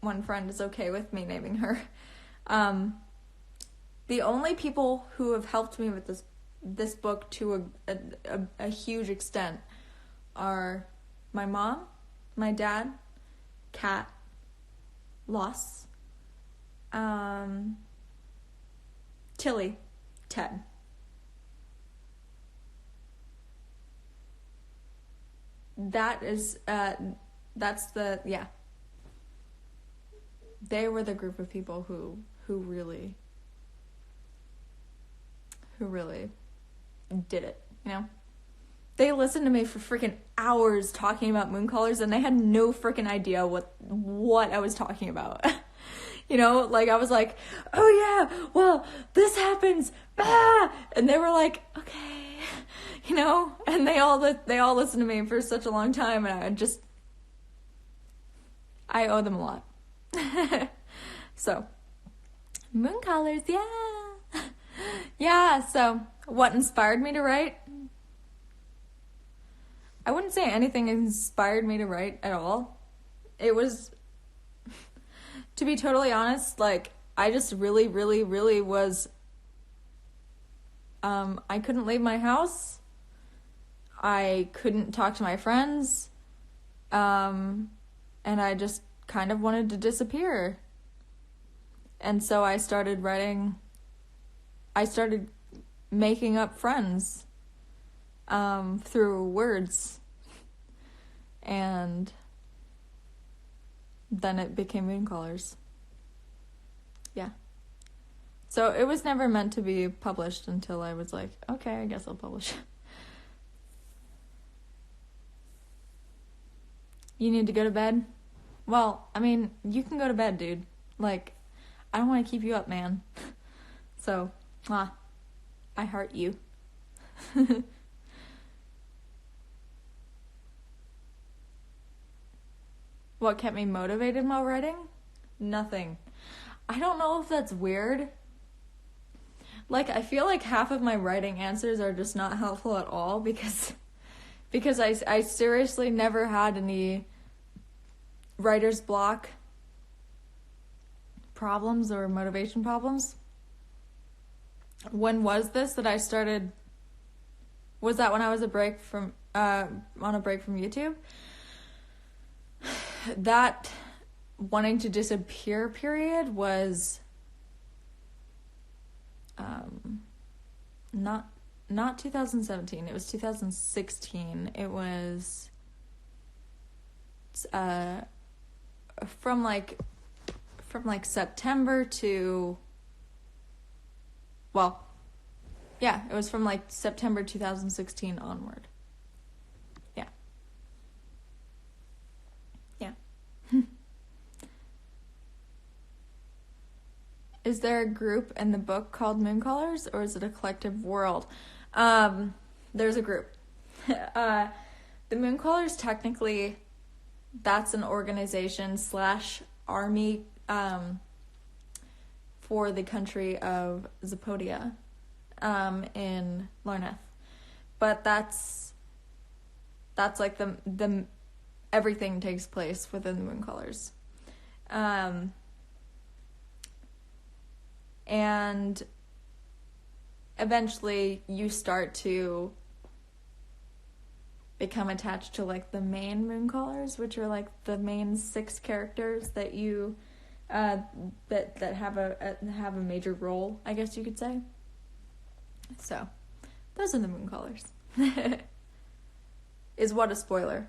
one friend is okay with me naming her. The only people who have helped me with this book to a huge extent are my mom, my dad, Kat, Loss, Tilly, 10. That's yeah. They were the group of people who really did it, you know? They listened to me for freaking hours talking about Mooncallers, and they had no freaking idea what I was talking about. You know, like, I was like, oh yeah, well, this happens, ah! And they were like, okay, you know? And they all listened to me for such a long time, and I owe them a lot. So, Mooncallers, yeah! Yeah, so, what inspired me to write? I wouldn't say anything inspired me to write at all. It was, to be totally honest, like, I just really was, I couldn't leave my house. I couldn't talk to my friends. And I just kind of wanted to disappear. And so I started writing, I started making up friends through words, and then it became Mooncallers. Yeah. So it was never meant to be published until I was like, okay, I guess I'll publish. You need to go to bed? Well, I mean, you can go to bed, dude. Like, I don't want to keep you up, man. So, I heart you. What kept me motivated while writing? Nothing. I don't know if that's weird. Like, I feel like half of my writing answers are just not helpful at all because I seriously never had any writer's block problems or motivation problems. When was this that I started? Was that when I was on a break from YouTube? That wanting to disappear period was not 2017. It was 2016. It was from September to, well, yeah, it was from like September 2016 onward. Yeah. Yeah. Is there a group in the book called Mooncallers, or is it a collective world? There's a group. The Mooncallers, technically, that's an organization / army for the country of Zapodia in Larneth. But that's like the everything takes place within the Mooncallers. And eventually you start to become attached to like the main Mooncallers, which are like the main 6 characters that you that have a major role, I guess you could say. So, those are the Mooncallers. Is what a spoiler?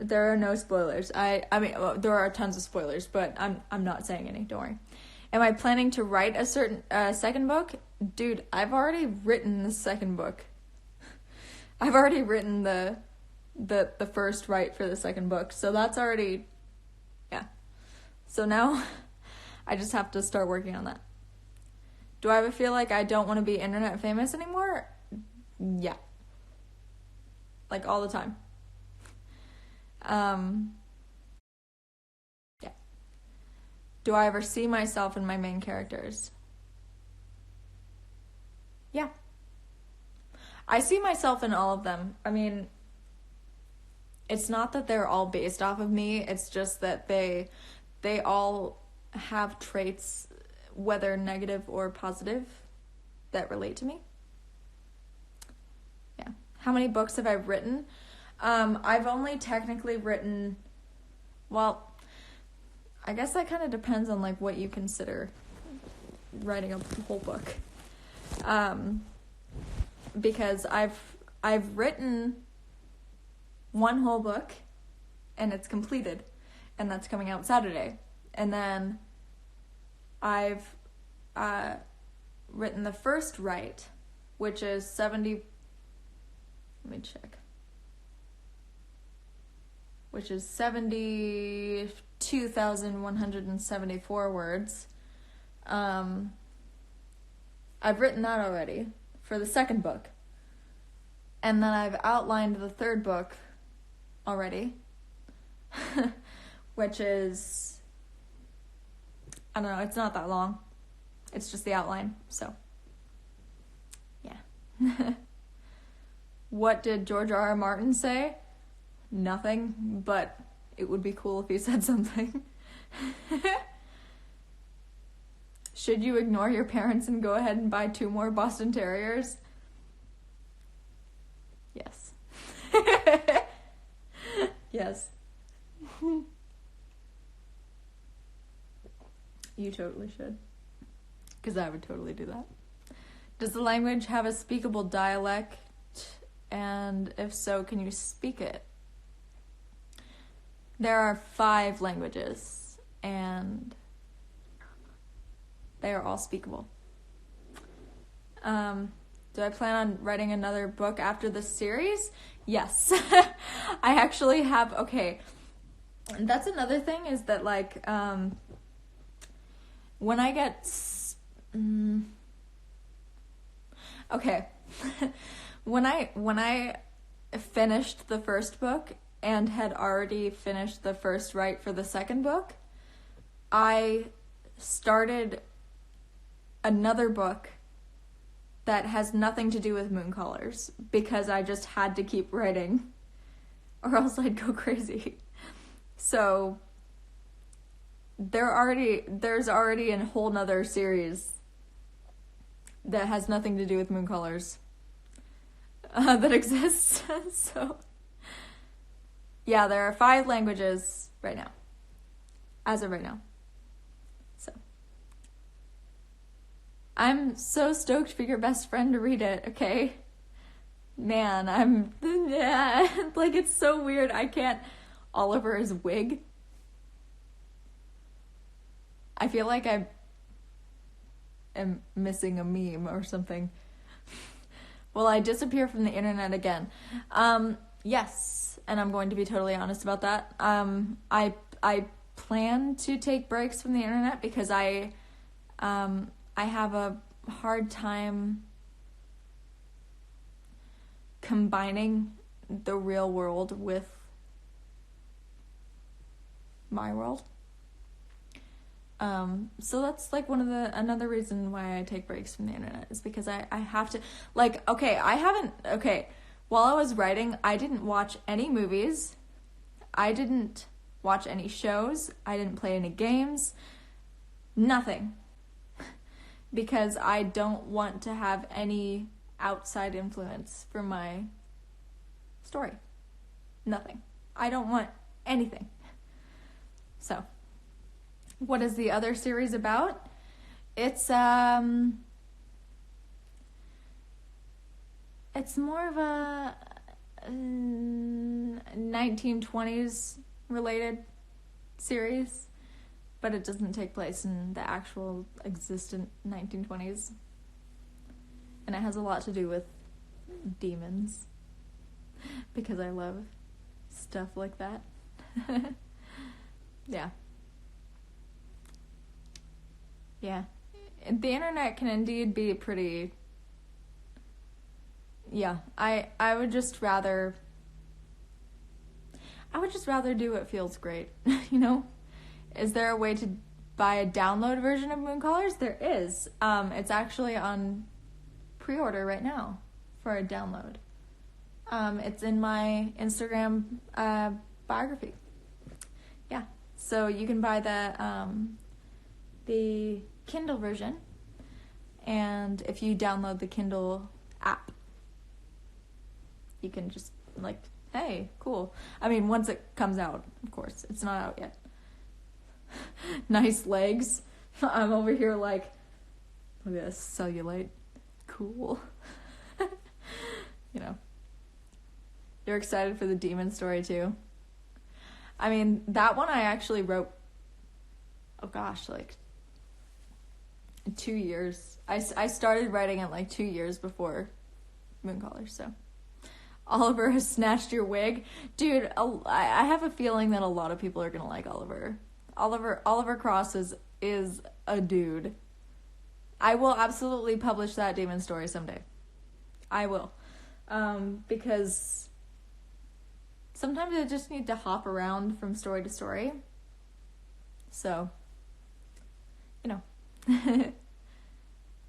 There are no spoilers. I mean, well, there are tons of spoilers, but I'm not saying any. Don't worry. Am I planning to write a certain second book? Dude, I've already written the second book. I've already written the first write for the second book, so that's already, yeah. So now I just have to start working on that. Do I ever feel like I don't want to be internet famous anymore? Yeah. Like all the time. Yeah. Do I ever see myself in my main characters? Yeah. I see myself in all of them. I mean, it's not that they're all based off of me, it's just that they all have traits, whether negative or positive, that relate to me. Yeah. How many books have I written? I've only technically written, well, I guess that kind of depends on like what you consider writing a whole book. Because I've written one whole book and it's completed, and that's coming out Saturday. And then I've written the first write, which is 70, let me check, which is 72,174 words. I've written that already for the second book. And then I've outlined the third book already, which is, I don't know, it's not that long. It's just the outline, so, yeah. What did George R.R. Martin say? Nothing, but it would be cool if he said something. Should you ignore your parents and go ahead and buy 2 more Boston Terriers? Yes. Yes. You totally should. Because I would totally do that. Does the language have a speakable dialect? And if so, can you speak it? There are 5 languages, and they are all speakable. Do I plan on writing another book after this series? Yes. I actually have, okay. That's another thing, is that like, when I get, okay. When I finished the first book and had already finished the first write for the second book, I started another book that has nothing to do with Mooncallers, because I just had to keep writing or else I'd go crazy. So there's already a whole nother series that has nothing to do with Mooncallers that exists. So yeah, there are 5 languages right now, as of right now. So I'm so stoked for your best friend to read it, okay? Man, yeah, like, it's so weird. I can't. Oliver is wig. I feel like I am missing a meme or something. Will I disappear from the internet again? Yes, and I'm going to be totally honest about that. I plan to take breaks from the internet because I have a hard time combining the real world with my world. So that's like another reason why I take breaks from the internet, is because I have to, like, while I was writing, I didn't watch any movies, I didn't watch any shows, I didn't play any games, nothing, because I don't want to have any outside influence for my story. Nothing. I don't want anything. So, what is the other series about? It's more of a 1920s related series, but it doesn't take place in the actual existent 1920s. And it has a lot to do with demons, because I love stuff like that. Yeah. Yeah. The internet can indeed be pretty... Yeah, I would just rather do what feels great, you know? Is there a way to buy a download version of Mooncallers? There is. It's actually on pre-order right now for a download. It's in my Instagram biography. Yeah, so you can buy the Kindle version, and if you download the Kindle app, you can just, like, hey, cool. I mean, once it comes out, of course. It's not out yet. nice legs. I'm over here like, look at this cellulite. Cool. You know. You're excited for the demon story too? I mean, that one I actually wrote, oh gosh, like 2 years. I started writing it like 2 years before Mooncallers, so. Oliver has snatched your wig. Dude, I have a feeling that a lot of people are gonna like Oliver. Oliver Cross is a dude. I will absolutely publish that demon story someday. I will. Because sometimes I just need to hop around from story to story. So, you know.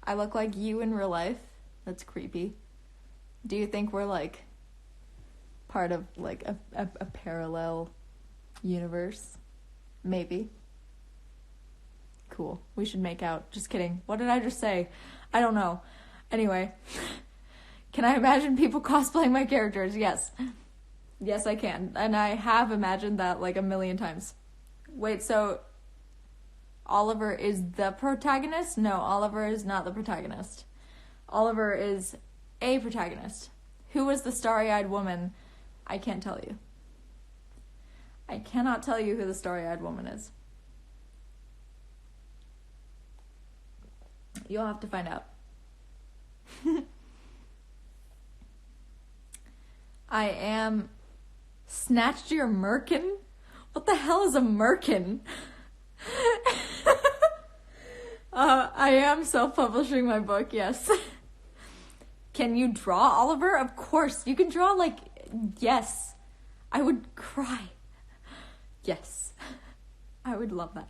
I look like you in real life. That's creepy. Do you think we're like part of like a parallel universe? Maybe. Cool. We should make out. Just kidding. What did I just say? I don't know. Anyway. Can I imagine people cosplaying my characters? Yes. Yes, I can. And I have imagined that like a million times. Wait, so Oliver is the protagonist? No, Oliver is not the protagonist. Oliver is a protagonist. Who was the starry-eyed woman? I can't tell you. I cannot tell you who the starry-eyed woman is. You'll have to find out. I am snatched your merkin? What the hell is a merkin? I am self-publishing my book, yes. Can you draw, Oliver? Of course. You can draw, like, yes. I would cry. Yes. I would love that.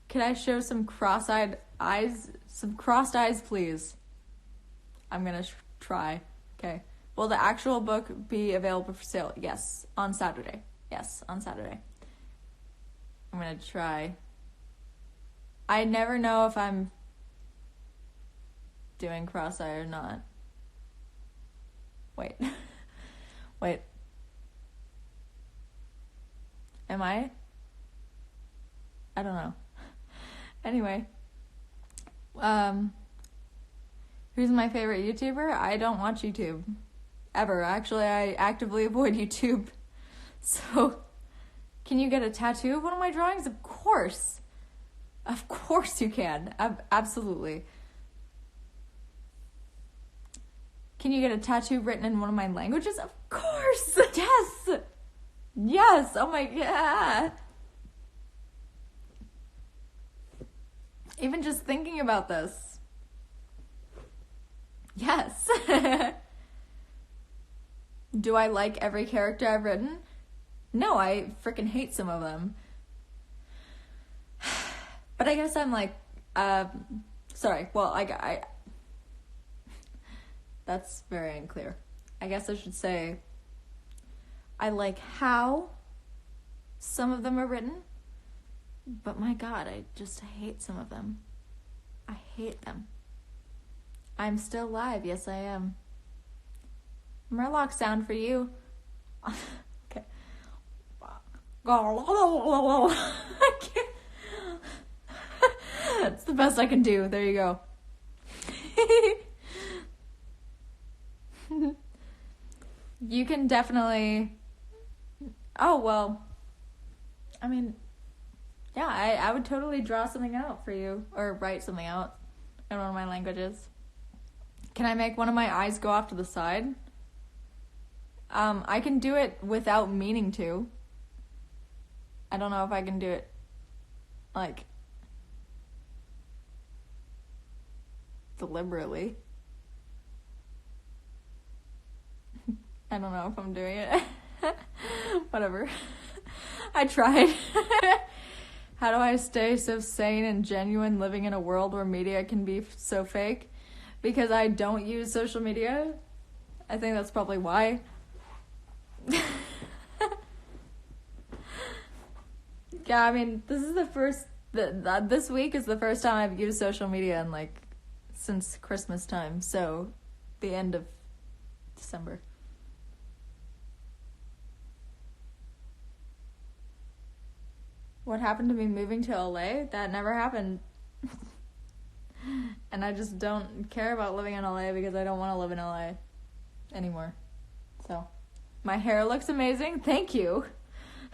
Can I show some cross-eyed eyes? Some crossed eyes, please. I'm gonna try. Okay. Will the actual book be available for sale? Yes. On Saturday. Yes, on Saturday. I'm gonna try. I never know if I'm doing cross-eye or not. Wait. Wait. Am I? I don't know. Anyway. Who's my favorite YouTuber? I don't watch YouTube. Ever. Actually, I actively avoid YouTube. So, can you get a tattoo of one of my drawings? Of course. Of course you can. Absolutely. Can you get a tattoo written in one of my languages? Of course. Yes. Yes. Oh my God. Even just thinking about this. Yes. Do I like every character I've written? No, I freaking hate some of them. But I guess I'm like, sorry, well, I that's very unclear. I guess I should say, I like how some of them are written, but my God, I just hate some of them. I hate them. I'm still live, yes I am. Murloc sound for you. Okay. I can't. That's the best I can do. There you go. You can definitely... Oh, well. I mean, yeah, I would totally draw something out for you. Or write something out in one of my languages. Can I make one of my eyes go off to the side? I can do it without meaning to. I don't know if I can do it, like, deliberately. I don't know if I'm doing it. Whatever. I tried. How do I stay so sane and genuine living in a world where media can be so fake? Because I don't use social media. I think that's probably why. Yeah, I mean, this is the first... this week is the first time I've used social media in, like, since Christmas time. So, the end of December. what happened to me moving to LA? That never happened. And I just don't care about living in LA because I don't want to live in LA anymore. So, my hair looks amazing. Thank you.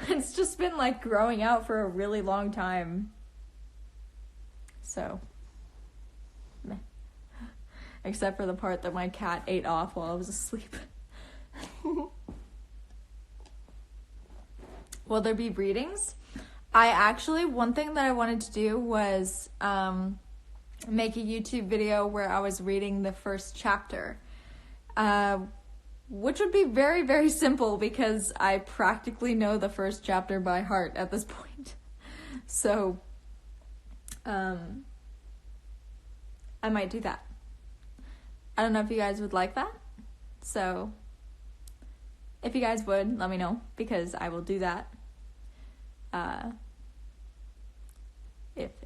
It's just been like growing out for a really long time. So, meh. Except for the part that my cat ate off while I was asleep. Will there be readings? One thing that I wanted to do was make a YouTube video where I was reading the first chapter, which would be very, very simple because I practically know the first chapter by heart at this point. So, I might do that. I don't know if you guys would like that. So, if you guys would, let me know because I will do that.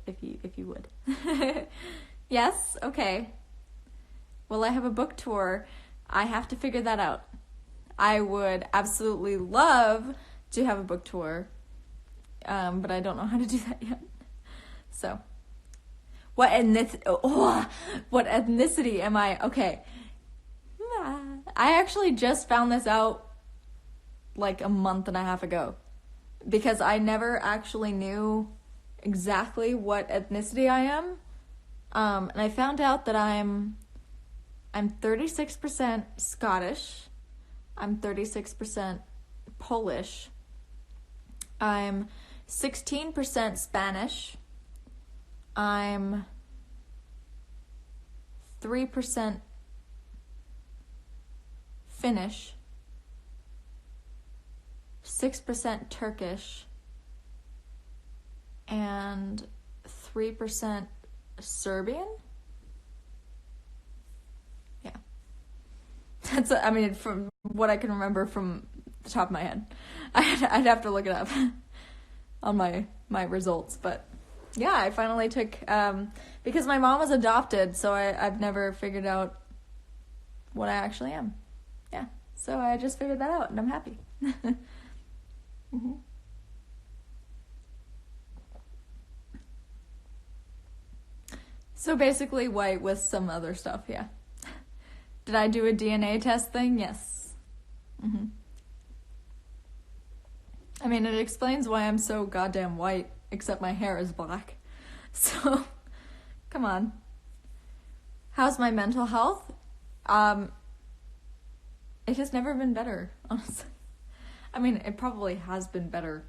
If you would. Yes? Okay. Will I have a book tour? I have to figure that out. I would absolutely love to have a book tour, but I don't know how to do that yet. So, what ethnicity am I? Okay. I actually just found this out like a month and a half ago because I never actually knew exactly what ethnicity I am. And I found out that I'm 36% Scottish. I'm 36% Polish. I'm 16% Spanish. I'm 3% Finnish. 6% Turkish. And 3% Serbian? Yeah. That's, from what I can remember from the top of my head. I'd have to look it up on my results, but yeah, I finally took, because my mom was adopted, so I've never figured out what I actually am. Yeah, so I just figured that out, and I'm happy. Mm-hmm. So basically white with some other stuff, yeah. Did I do a DNA test thing? Yes. Mm-hmm. It explains why I'm so goddamn white, except my hair is black. So, come on. How's my mental health? It has never been better, honestly. It probably has been better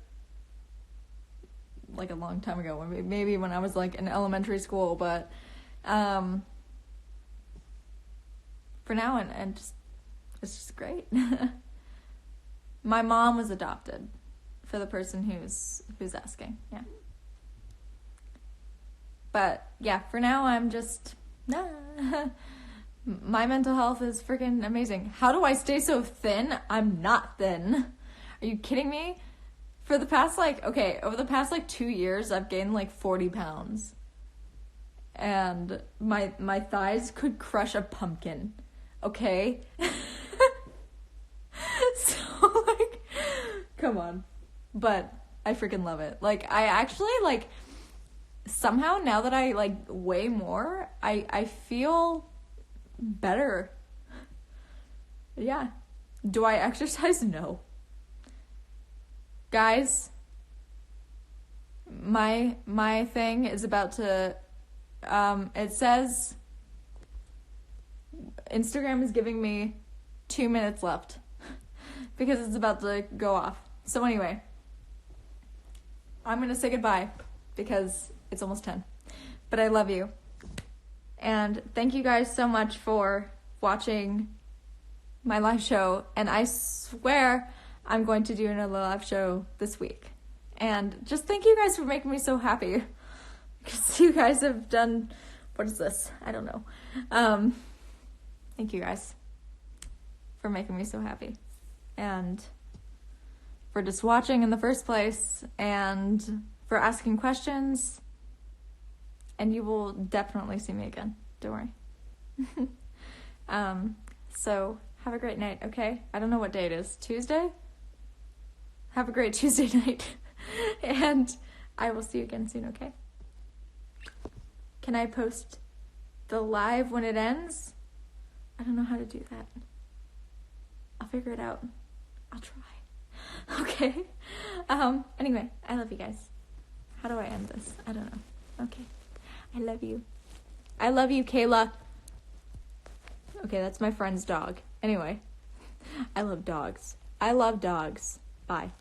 like a long time ago, maybe when I was like in elementary school, but for now, and just it's just great. My mom was adopted, for the person who's asking, yeah. But yeah, for now I'm just my mental health is freaking amazing. How do I stay so thin? I'm not thin. Are you kidding me? For the past over the past 2 years, I've gained 40 pounds. And my thighs could crush a pumpkin. Okay? So, come on. But I freaking love it. I actually, somehow, now that I, weigh more, I feel better. Yeah. Do I exercise? No. Guys, my thing is about to, it says Instagram is giving me 2 minutes left because it's about to go off. So anyway, I'm going to say goodbye because it's almost 10, but I love you. And thank you guys so much for watching my live show. And I swear I'm going to do another live show this week. And just thank you guys for making me so happy. Because you guys have done, what is this? I don't know. Thank you guys for making me so happy. And for just watching in the first place. And for asking questions. And you will definitely see me again. Don't worry. So have a great night, okay? I don't know what day it is. Tuesday? Have a great Tuesday night. And I will see you again soon, okay? Can I post the live when it ends? I don't know how to do that. I'll figure it out. I'll try. Okay. Anyway, I love you guys. How do I end this? I don't know. Okay. I love you. I love you, Kayla. Okay, that's my friend's dog. Anyway, I love dogs. I love dogs. Bye.